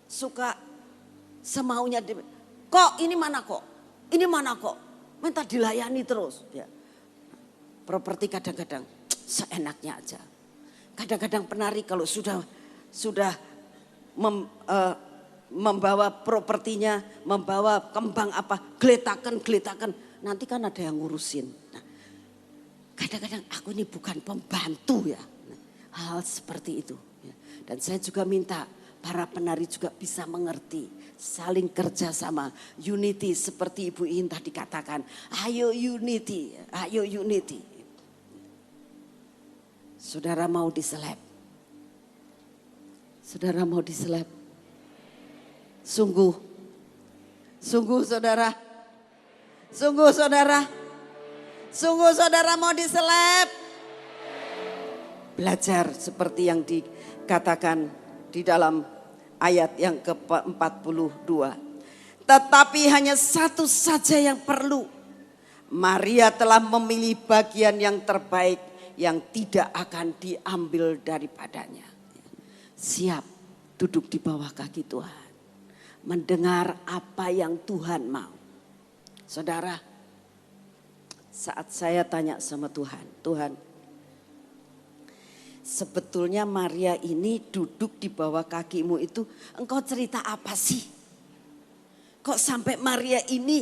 suka semaunya. Kok ini mana kok? Ini mana kok? minta dilayani terus. Ya. Properti kadang-kadang seenaknya aja. Kadang-kadang penari kalau sudah membawa propertinya, membawa kembang apa, geletakan, nanti kan ada yang ngurusin. Nah, kadang-kadang aku ini bukan pembantu ya, hal seperti itu. Dan saya juga minta para penari juga bisa mengerti, saling kerjasama, unity seperti Ibu In tadi katakan, ayo unity. Saudara mau diseleb? Saudara mau diseleb? Sungguh saudara. Sungguh saudara mau diseleb. Belajar seperti yang dikatakan di dalam ayat yang ke-42. Tetapi hanya satu saja yang perlu. Maria telah memilih bagian yang terbaik yang tidak akan diambil daripadanya. Siap duduk di bawah kaki Tuhan. Mendengar apa yang Tuhan mau. Saudara, saat saya tanya sama Tuhan, Tuhan, sebetulnya Maria ini duduk di bawah kakimu itu, engkau cerita apa sih? Kok sampai Maria ini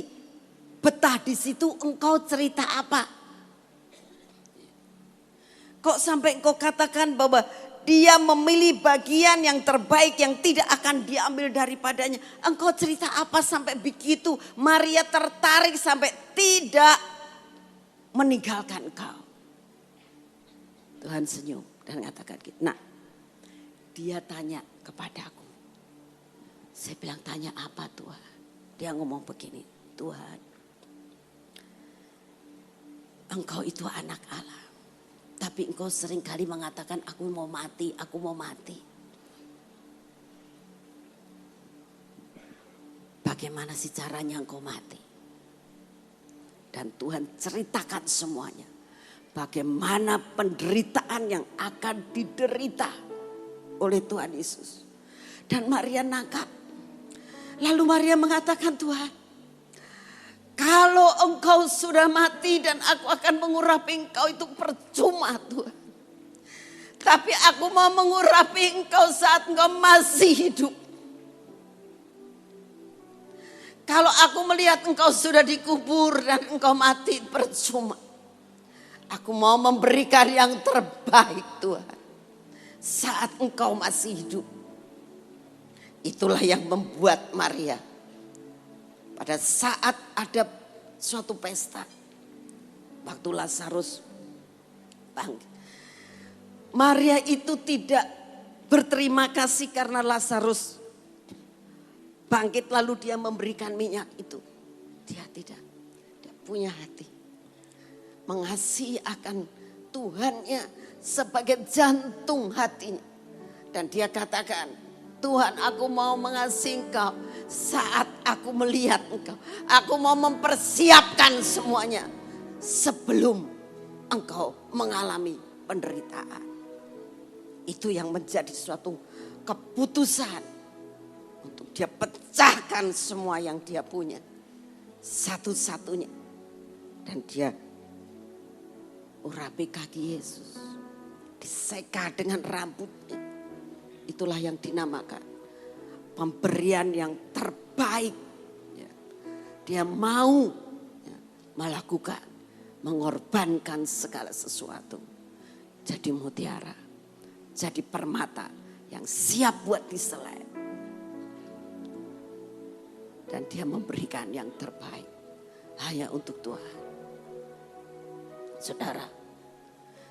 betah di situ, engkau cerita apa? Kok sampai engkau katakan bahwa dia memilih bagian yang terbaik yang tidak akan diambil daripadanya. Engkau cerita apa sampai begitu? Maria tertarik sampai tidak meninggalkan engkau. Tuhan senyum dan mengatakan gitu. Nah, dia tanya kepadaku. Saya bilang, tanya apa Tuhan? Dia ngomong begini, Tuhan, engkau itu anak Allah. Tapi engkau seringkali mengatakan aku mau mati. Bagaimana sih caranya engkau mati? Dan Tuhan ceritakan semuanya. Bagaimana penderitaan yang akan diderita oleh Tuhan Yesus. Dan Maria nangkap. Lalu Maria mengatakan, Tuhan, kalau engkau sudah mati dan aku akan mengurapi engkau itu percuma Tuhan. Tapi aku mau mengurapi engkau saat engkau masih hidup. Kalau aku melihat engkau sudah dikubur dan engkau mati percuma. Aku mau memberikan yang terbaik Tuhan. Saat engkau masih hidup. Itulah yang membuat Maria. Pada saat ada suatu pesta, waktu Lazarus bangkit, Maria itu tidak berterima kasih karena Lazarus bangkit lalu dia memberikan minyak itu. Dia tidak punya hati. Mengasihi akan Tuhannya sebagai jantung hatinya. Dan dia katakan, Tuhan, aku mau mengasihi engkau saat aku melihat engkau. Aku mau mempersiapkan semuanya sebelum engkau mengalami penderitaan. Itu yang menjadi suatu keputusan untuk dia pecahkan semua yang dia punya. Satu-satunya. Dan dia urapi kaki Yesus. Diseka dengan rambutnya. Itulah yang dinamakan pemberian yang terbaik. Dia mau melakukan, mengorbankan segala sesuatu. Jadi mutiara, jadi permata yang siap buat diseleb. Dan dia memberikan yang terbaik hanya untuk Tuhan. Saudara,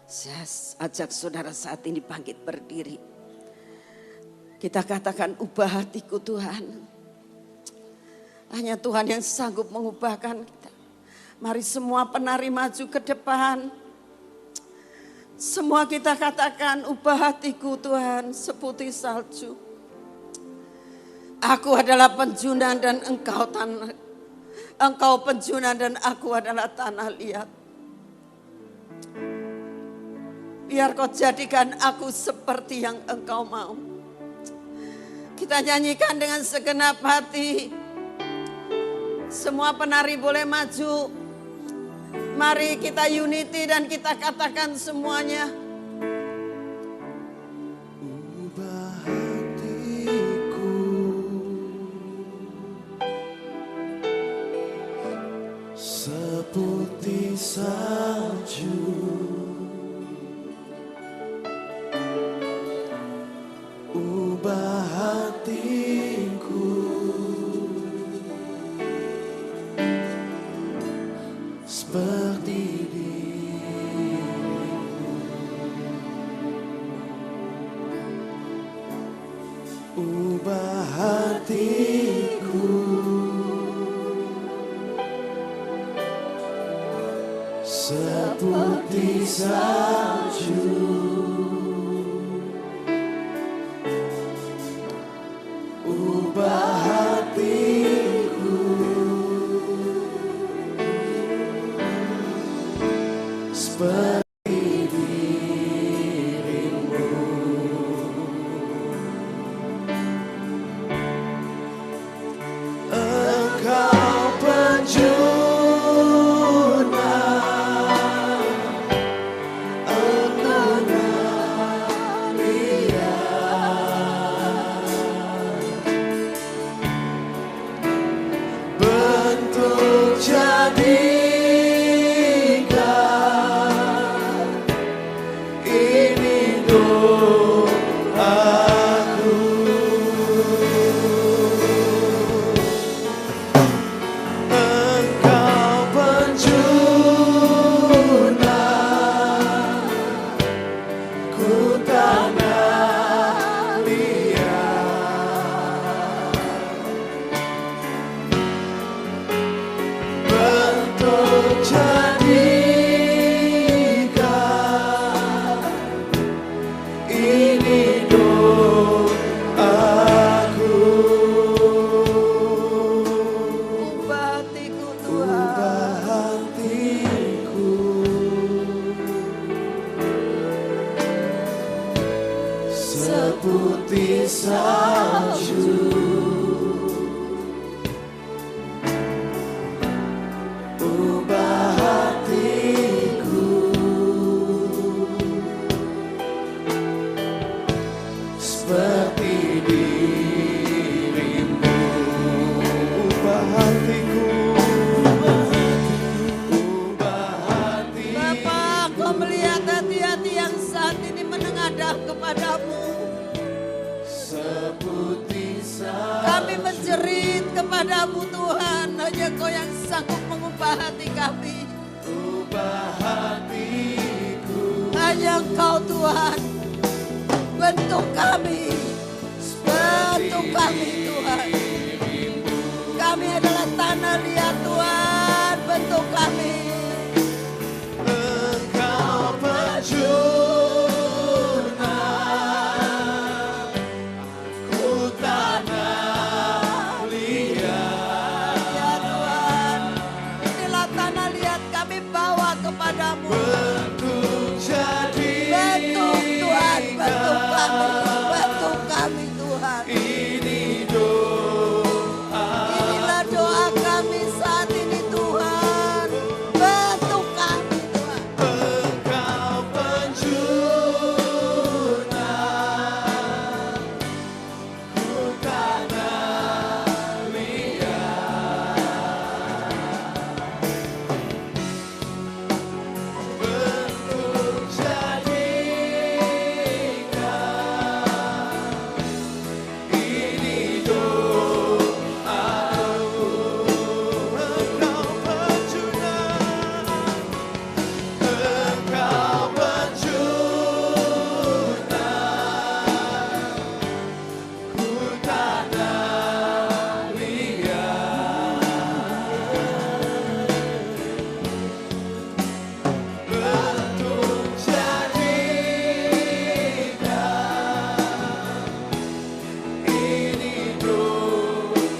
saya ajak saudara saat ini bangkit berdiri. Kita katakan, ubah hatiku Tuhan. Hanya Tuhan yang sanggup mengubahkan kita. Mari semua penari maju ke depan. Semua kita katakan, ubah hatiku Tuhan seputih salju. Aku adalah penjunan dan engkau tanah. Engkau penjunan dan aku adalah tanah liat. Biar kau jadikan aku seperti yang engkau mau. Kita nyanyikan dengan segenap hati. Semua penari boleh maju. Mari kita unity dan kita katakan semuanya. Ubah hatiku seputih salju, ubah hatiku seperti dirimu. Ubah hatiku seputih salju, ubah hatiku seperti dirimu. Engkau penjuna, aku lihat bentuk jadikan ini doaku. Engkau penjuna, ku tanah liat, bentuk jadikan ini doaku. Ubah hatiku Ubah Tuhan. hatiku seputih salju, ubah hatiku seperti dirimu. Ubah hatiku, ubah hatiku. Bapa, Kau melihat hati-hati yang saat ini menengadah kepadamu. Seputih salju, Kami menjerit kepadamu Tuhan. Hanya Kau yang sanggup mengubah hati kami. ubah hatiku Hanya Engkau Tuhan. Bentuk kami. Bentuk kami Tuhan. Kami adalah tanah liat Tuhan. Bentuk kami. Engkau penjuna, ku tanah liat, Ya Tuhan. Inilah tanah liat kami bawa kepadamu. bentuk Bentuk Tuhan. Bentuk kami. Bentuk kami Tuhan. ini doa. Inilah doa kami saat ini Tuhan. Bentuk kami Tuhan. Engkau penjuna, ku tanah liat, bentuk jadikan ini doaku. Engkau penjuna, engkau penjuna, ku tanah liat, bentuk jadikan ini doaku.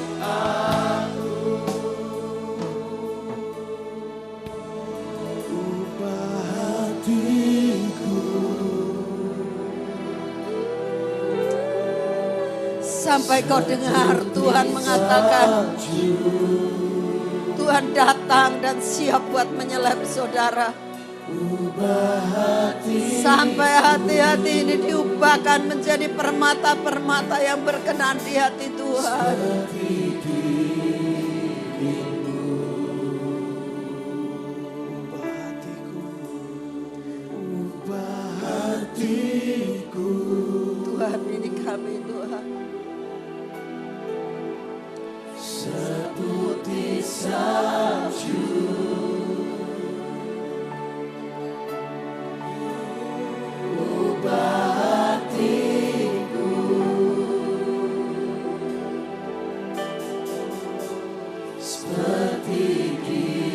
Ubah hatiku Sampai kau dengar Tuhan mengatakan, Tuhan datang dan siap buat menyelap saudara. Sampai hati-hati ini diubahkan menjadi permata-permata yang berkenan di hati Tuhan. Tuhan, ini kami Tuhan. Seputih salju, ubah hatiku seperti dirimu.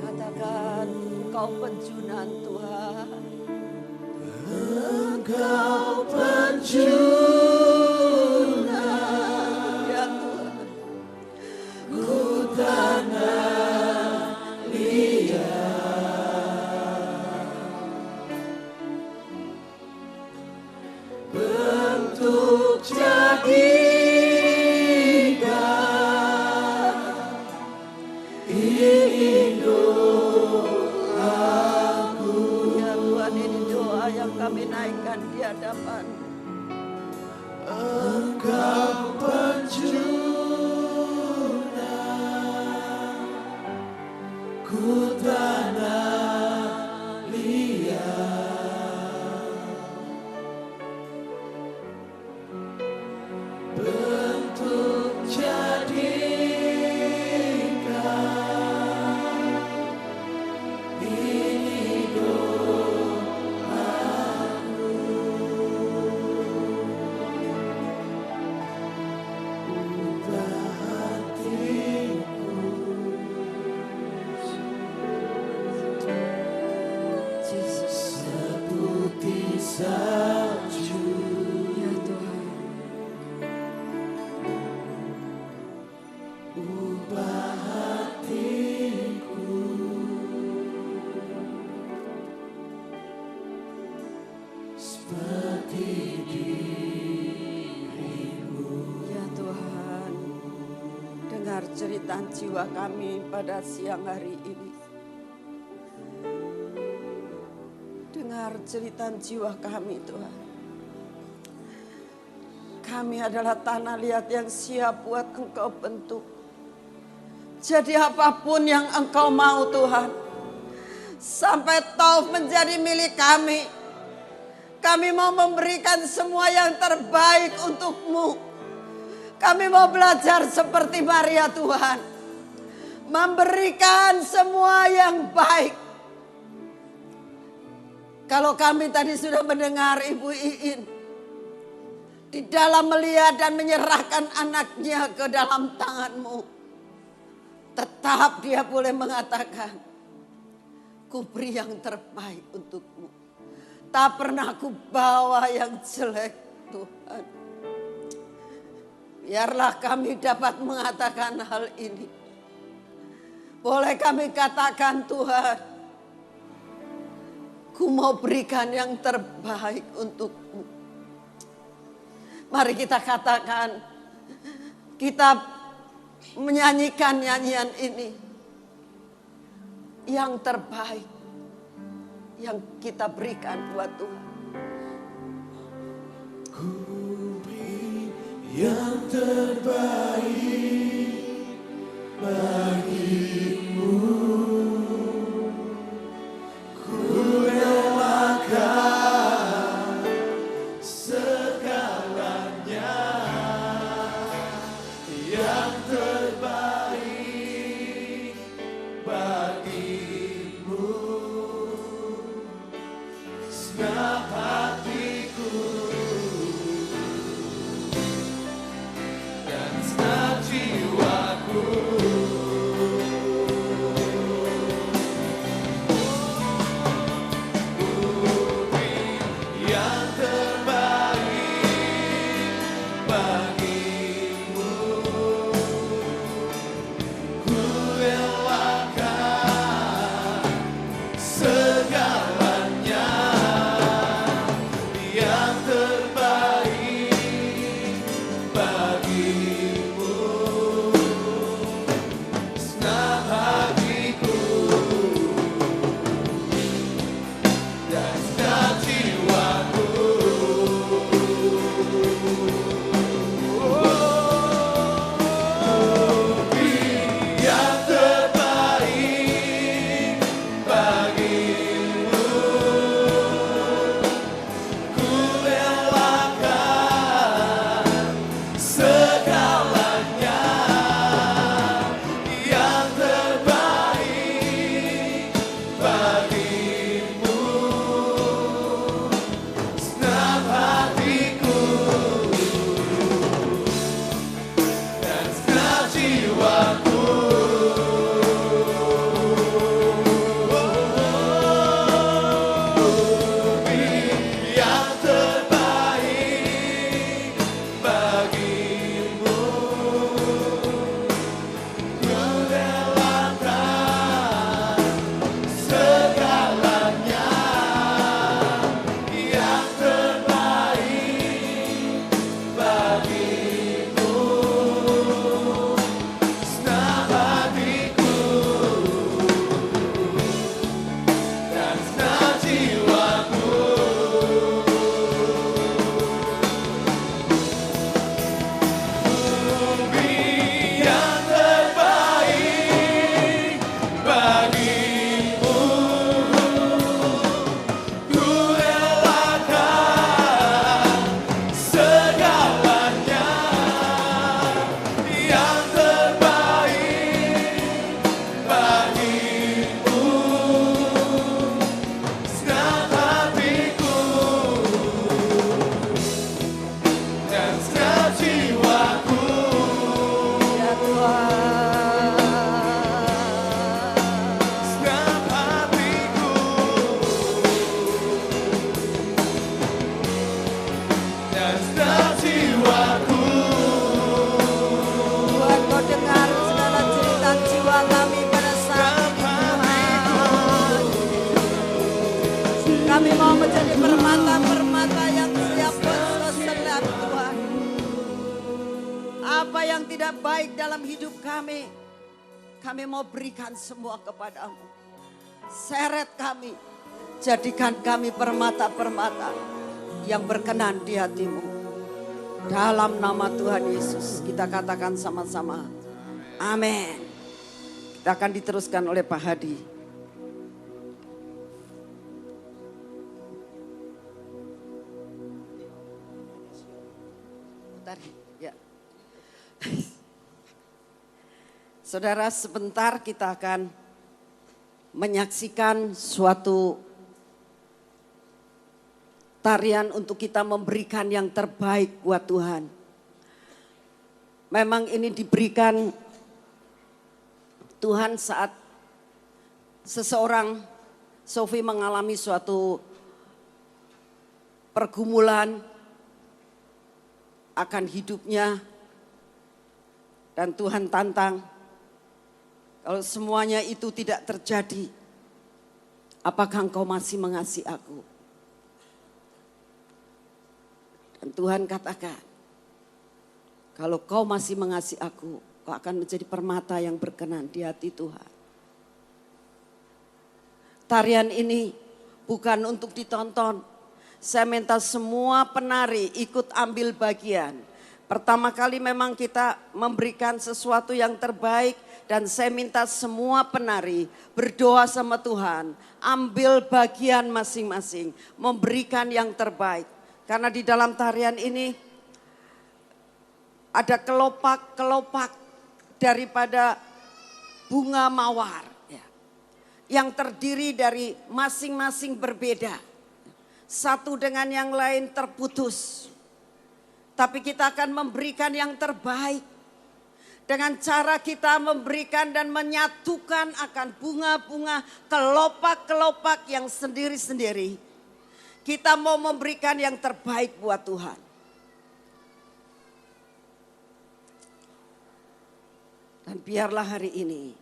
Katakan Engkau penjunan Tuhan. Engkau penjunan, Ya Tuhan. ku tanah liat. Bentuk jadikan ini doaku. Ya Tuhan, ini doa yang kami naikkan di hadapan. Engkau penjunan, ku tanah liat. Bentuk jadikan ini doaku. Ubah hatiku Yesus. seputih salju, Ya Tuhan. ubah hatiku seperti dirimu. Ya Tuhan, dengar cerita jiwa kami pada siang hari ini. Dengar cerita jiwa kami Tuhan. Kami adalah tanah liat yang siap buat Engkau bentuk. Jadi apapun yang Engkau mau Tuhan, sampai Tauf menjadi milik kami. Kami mau memberikan semua yang terbaik untuk-Mu. Kami mau belajar seperti Maria Tuhan. Memberikan semua yang baik. Kalau kami tadi sudah mendengar Ibu Iin. Di dalam melihat dan menyerahkan anaknya ke dalam tangan-Mu. Tetap dia boleh mengatakan, ku beri yang terbaik untuk-Mu. Tak pernah ku bawa yang jelek Tuhan. Biarlah kami dapat mengatakan hal ini. Boleh kami katakan Tuhan, ku mau berikan yang terbaik untuk-Mu. Mari kita katakan, kita menyanyikan nyanyian ini. Yang terbaik yang kita berikan buat Tuhan. Ku beri yang terbaik bagimu. Ku relakan segalanya. Yang terbaik bagimu. Senang hatiku dan senang jiwaku. Beri yang terbaik bagimu. Ku relakan segalanya. Yang terbaik bagimu. jiwaku. Tuhan, Kau dengar segala cerita jiwa kami pada saat ini, Tuhan. Kami mau menjadi permata-permata yang siap berselat, Tuhan. Apa yang tidak baik dalam hidup kami mau berikan semua kepadamu. Seret kami, jadikan kami permata-permata yang berkenan di hatimu. Dalam nama Tuhan Yesus kita katakan sama-sama. Amin. Kita akan diteruskan oleh Pak Hadi. Bentar, ya. Saudara, sebentar kita akan menyaksikan suatu tarian untuk kita memberikan yang terbaik buat Tuhan. Memang ini diberikan Tuhan saat seseorang, Sophie, mengalami suatu pergumulan akan hidupnya. Dan Tuhan tantang, kalau semuanya itu tidak terjadi, apakah engkau masih mengasihi aku? Dan Tuhan katakan, kalau kau masih mengasihi aku, kau akan menjadi permata yang berkenan di hati Tuhan. Tarian ini bukan untuk ditonton. Saya minta semua penari ikut ambil bagian. Pertama kali memang kita memberikan sesuatu yang terbaik. Dan saya minta semua penari berdoa sama Tuhan. Ambil bagian masing-masing. Memberikan yang terbaik. Karena di dalam tarian ini ada kelopak-kelopak daripada bunga mawar. Yang terdiri dari masing-masing berbeda. Satu dengan yang lain terputus. Tapi kita akan memberikan yang terbaik. Dengan cara kita memberikan dan menyatukan akan bunga-bunga kelopak-kelopak yang sendiri-sendiri. Kita mau memberikan yang terbaik buat Tuhan. Dan biarlah hari ini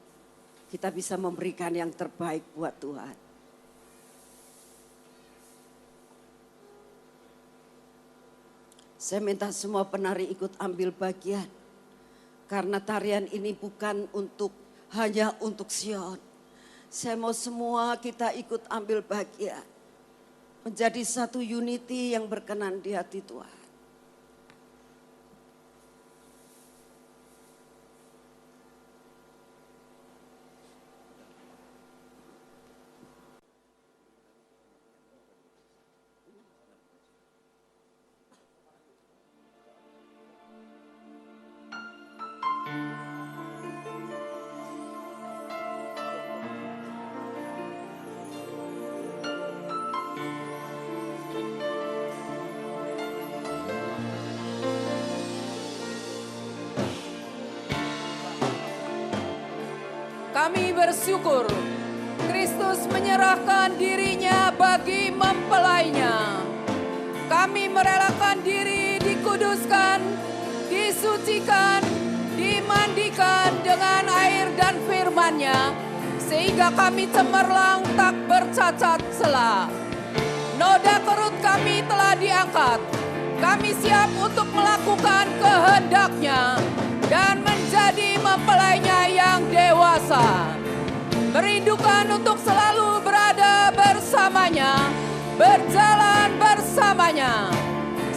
kita bisa memberikan yang terbaik buat Tuhan. Saya minta semua penari ikut ambil bagian. Karena tarian ini bukan hanya untuk Sion. Saya mau semua kita ikut ambil bagian. Menjadi satu unity yang berkenan di hati Tuhan. Kami bersyukur Kristus menyerahkan dirinya bagi mempelainya. Kami merelakan diri dikuduskan, disucikan, dimandikan dengan air dan firman-Nya, sehingga kami cemerlang tak bercacat celah. Noda kerut kami telah diangkat. Kami siap untuk melakukan kehendak-Nya dan menjadi mempelainya yang dewasa. Merindukan untuk selalu berada bersamanya, berjalan bersamanya.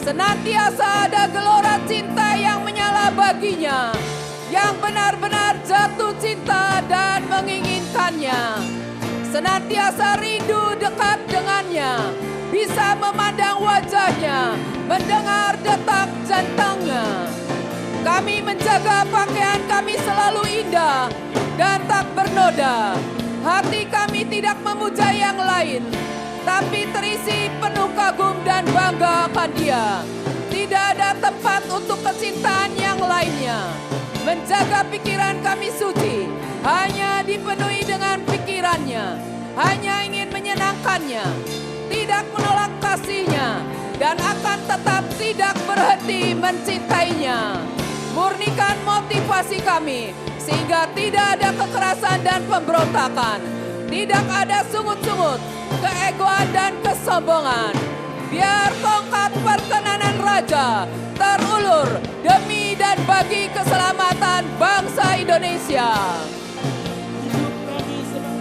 Senantiasa ada gelora cinta yang menyala baginya, yang benar-benar jatuh cinta dan menginginkannya. Senantiasa rindu dekat dengannya, bisa memandang wajahnya, mendengar detak jantungnya. Kami menjaga pakaian kami selalu indah dan tak bernoda. Hati kami tidak memuja yang lain, tapi terisi penuh kagum dan bangga akan Dia. Tidak ada tempat untuk kecintaan yang lainnya. Menjaga pikiran kami suci, hanya dipenuhi dengan pikirannya, hanya ingin menyenangkannya, tidak menolak kasih-Nya, dan akan tetap tidak berhenti mencintainya. Murnikan motivasi kami sehingga tidak ada kekerasan dan pemberontakan, tidak ada sungut-sungut, keegoan dan kesombongan. Biar tongkat perkenanan Raja terulur demi dan bagi keselamatan bangsa Indonesia. Hidup kami sedang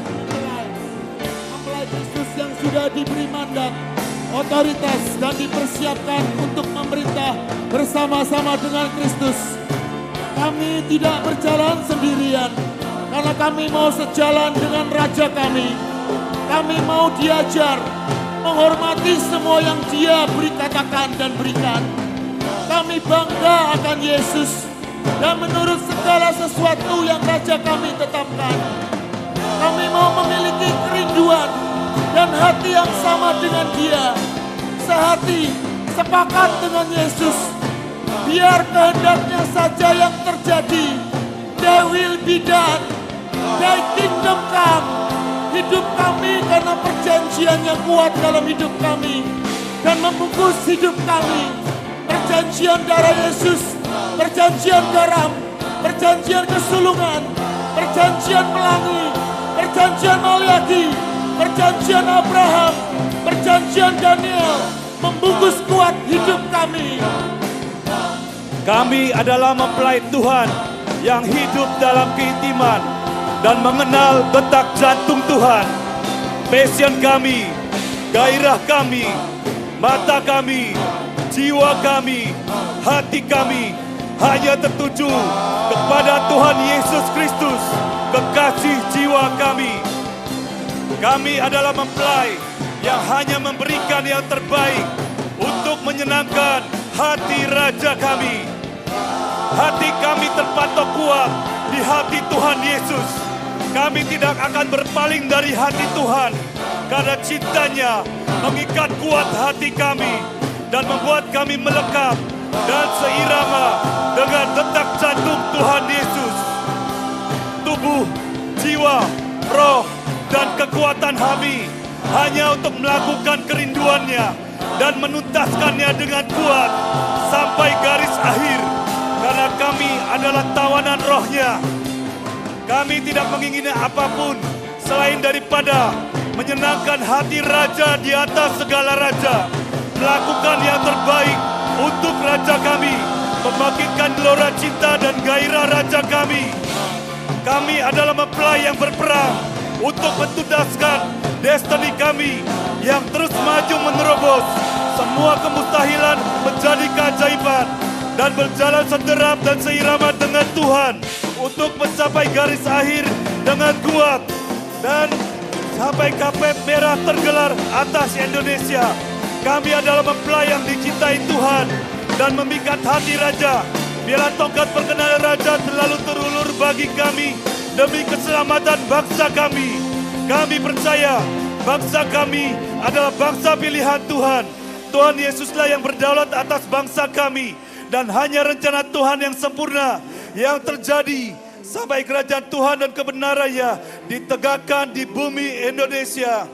mempelai Kristus yang sudah diberi mandat, otoritas dan dipersiapkan untuk memerintah bersama-sama dengan Kristus. Kami tidak berjalan sendirian karena kami mau sejalan dengan Raja kami. Kami mau diajar, menghormati semua yang Dia beri katakan dan berikan. Kami bangga akan Yesus dan menurut segala sesuatu yang Raja kami tetapkan. Kami mau memiliki kerinduan dan hati yang sama dengan Dia. Sehati, sepakat dengan Yesus. Biar kehendaknya saja yang terjadi. Thy will be done. Thy kingdom come. Hidup kami karena perjanjian yang kuat dalam hidup kami dan membungkus hidup kami. Perjanjian darah Yesus, perjanjian garam, perjanjian kesulungan, perjanjian pelangi, perjanjian Maliaki, perjanjian Abraham, perjanjian Daniel membungkus kuat hidup kami. Kami adalah mempelai Tuhan yang hidup dalam keintiman dan mengenal detak jantung Tuhan. Passion kami, gairah kami, mata kami, jiwa kami, hati kami hanya tertuju kepada Tuhan Yesus Kristus, kekasih jiwa kami. Kami adalah mempelai yang hanya memberikan yang terbaik untuk menyenangkan hati Raja kami. Hati kami terpatok kuat di hati Tuhan Yesus. Kami tidak akan berpaling dari hati Tuhan karena cintanya mengikat kuat hati kami dan membuat kami melekat dan seirama dengan detak jantung Tuhan Yesus. Tubuh, jiwa, roh, dan kekuatan kami hanya untuk melakukan kerinduannya dan menuntaskannya dengan kuat sampai garis akhir. Karena kami adalah tawanan rohnya. Kami tidak menginginkan apapun selain daripada menyenangkan hati Raja di atas segala raja. Melakukan yang terbaik untuk Raja kami. Membangkitkan gelora cinta dan gairah Raja kami. Kami adalah mempelai yang berperang untuk mentuntaskan destiny kami yang terus maju menerobos semua kemustahilan menjadi keajaiban dan berjalan sederap dan seirama dengan Tuhan untuk mencapai garis akhir dengan kuat dan sampai kapet merah tergelar atas Indonesia. Kami adalah mempelai yang dicintai Tuhan dan memikat hati Raja. Biarlah tongkat perkenanan Raja selalu terulur bagi kami demi keselamatan bangsa kami. Kami percaya bangsa kami adalah bangsa pilihan Tuhan. Tuhan Yesuslah yang berdaulat atas bangsa kami. Dan hanya rencana Tuhan yang sempurna yang terjadi sampai kerajaan Tuhan dan kebenarannya ditegakkan di bumi Indonesia.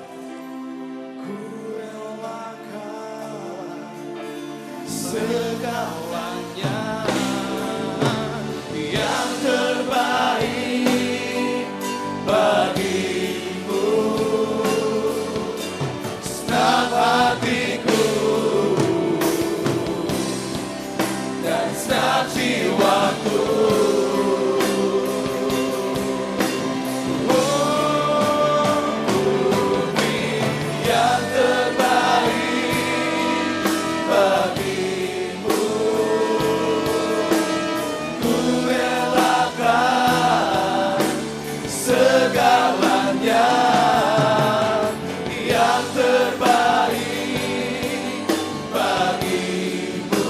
Segalanya yang terbaik bagimu, senang hatiku dan senang jiwaku. Yang terbaik bagimu, ku relakan segalanya. Yang terbaik bagimu,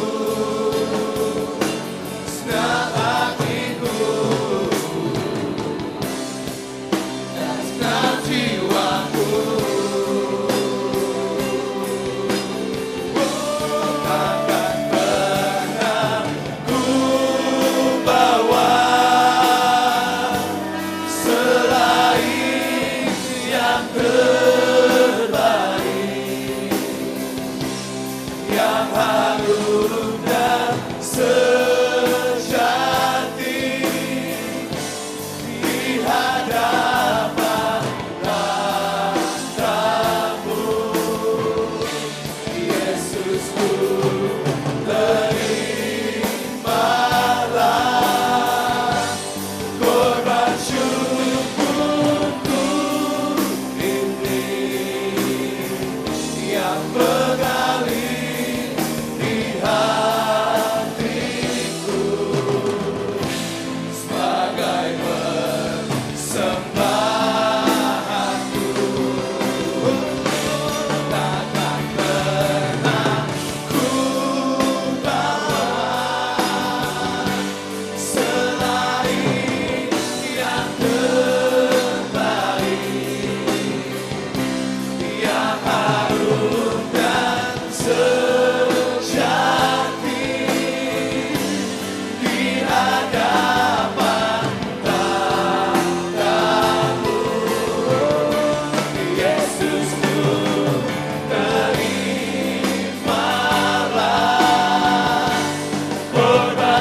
senang hati.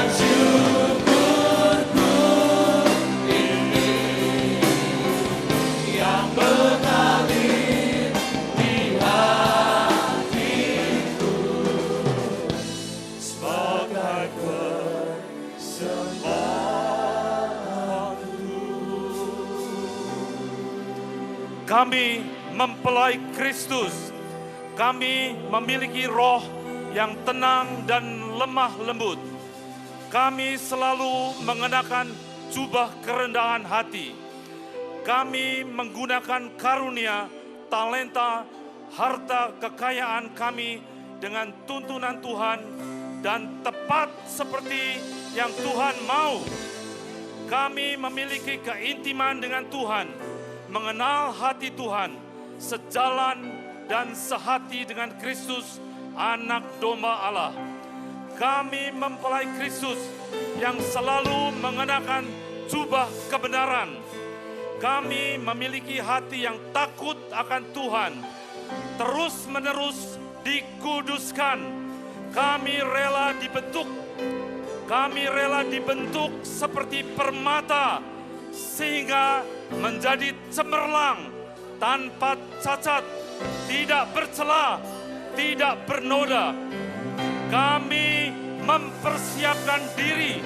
dan syukurku ini yang mengalir di hatiku sebagai persembahanku. Kami mempelai Kristus. Kami memiliki roh yang tenang dan lemah lembut. Kami selalu mengenakan jubah kerendahan hati. Kami menggunakan karunia, talenta, harta kekayaan kami dengan tuntunan Tuhan dan tepat seperti yang Tuhan mau. Kami memiliki keintiman dengan Tuhan, mengenal hati Tuhan, sejalan dan sehati dengan Kristus, Anak Domba Allah. Kami mempelai Kristus yang selalu mengenakan jubah kebenaran. Kami memiliki hati yang takut akan Tuhan, terus-menerus dikuduskan. Kami rela dibentuk seperti permata, sehingga menjadi cemerlang, tanpa cacat, tidak bercela, tidak bernoda. Kami mempersiapkan diri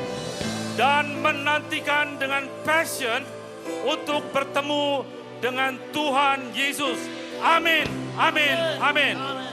dan menantikan dengan passion untuk bertemu dengan Tuhan Yesus. Amin, amin, amin.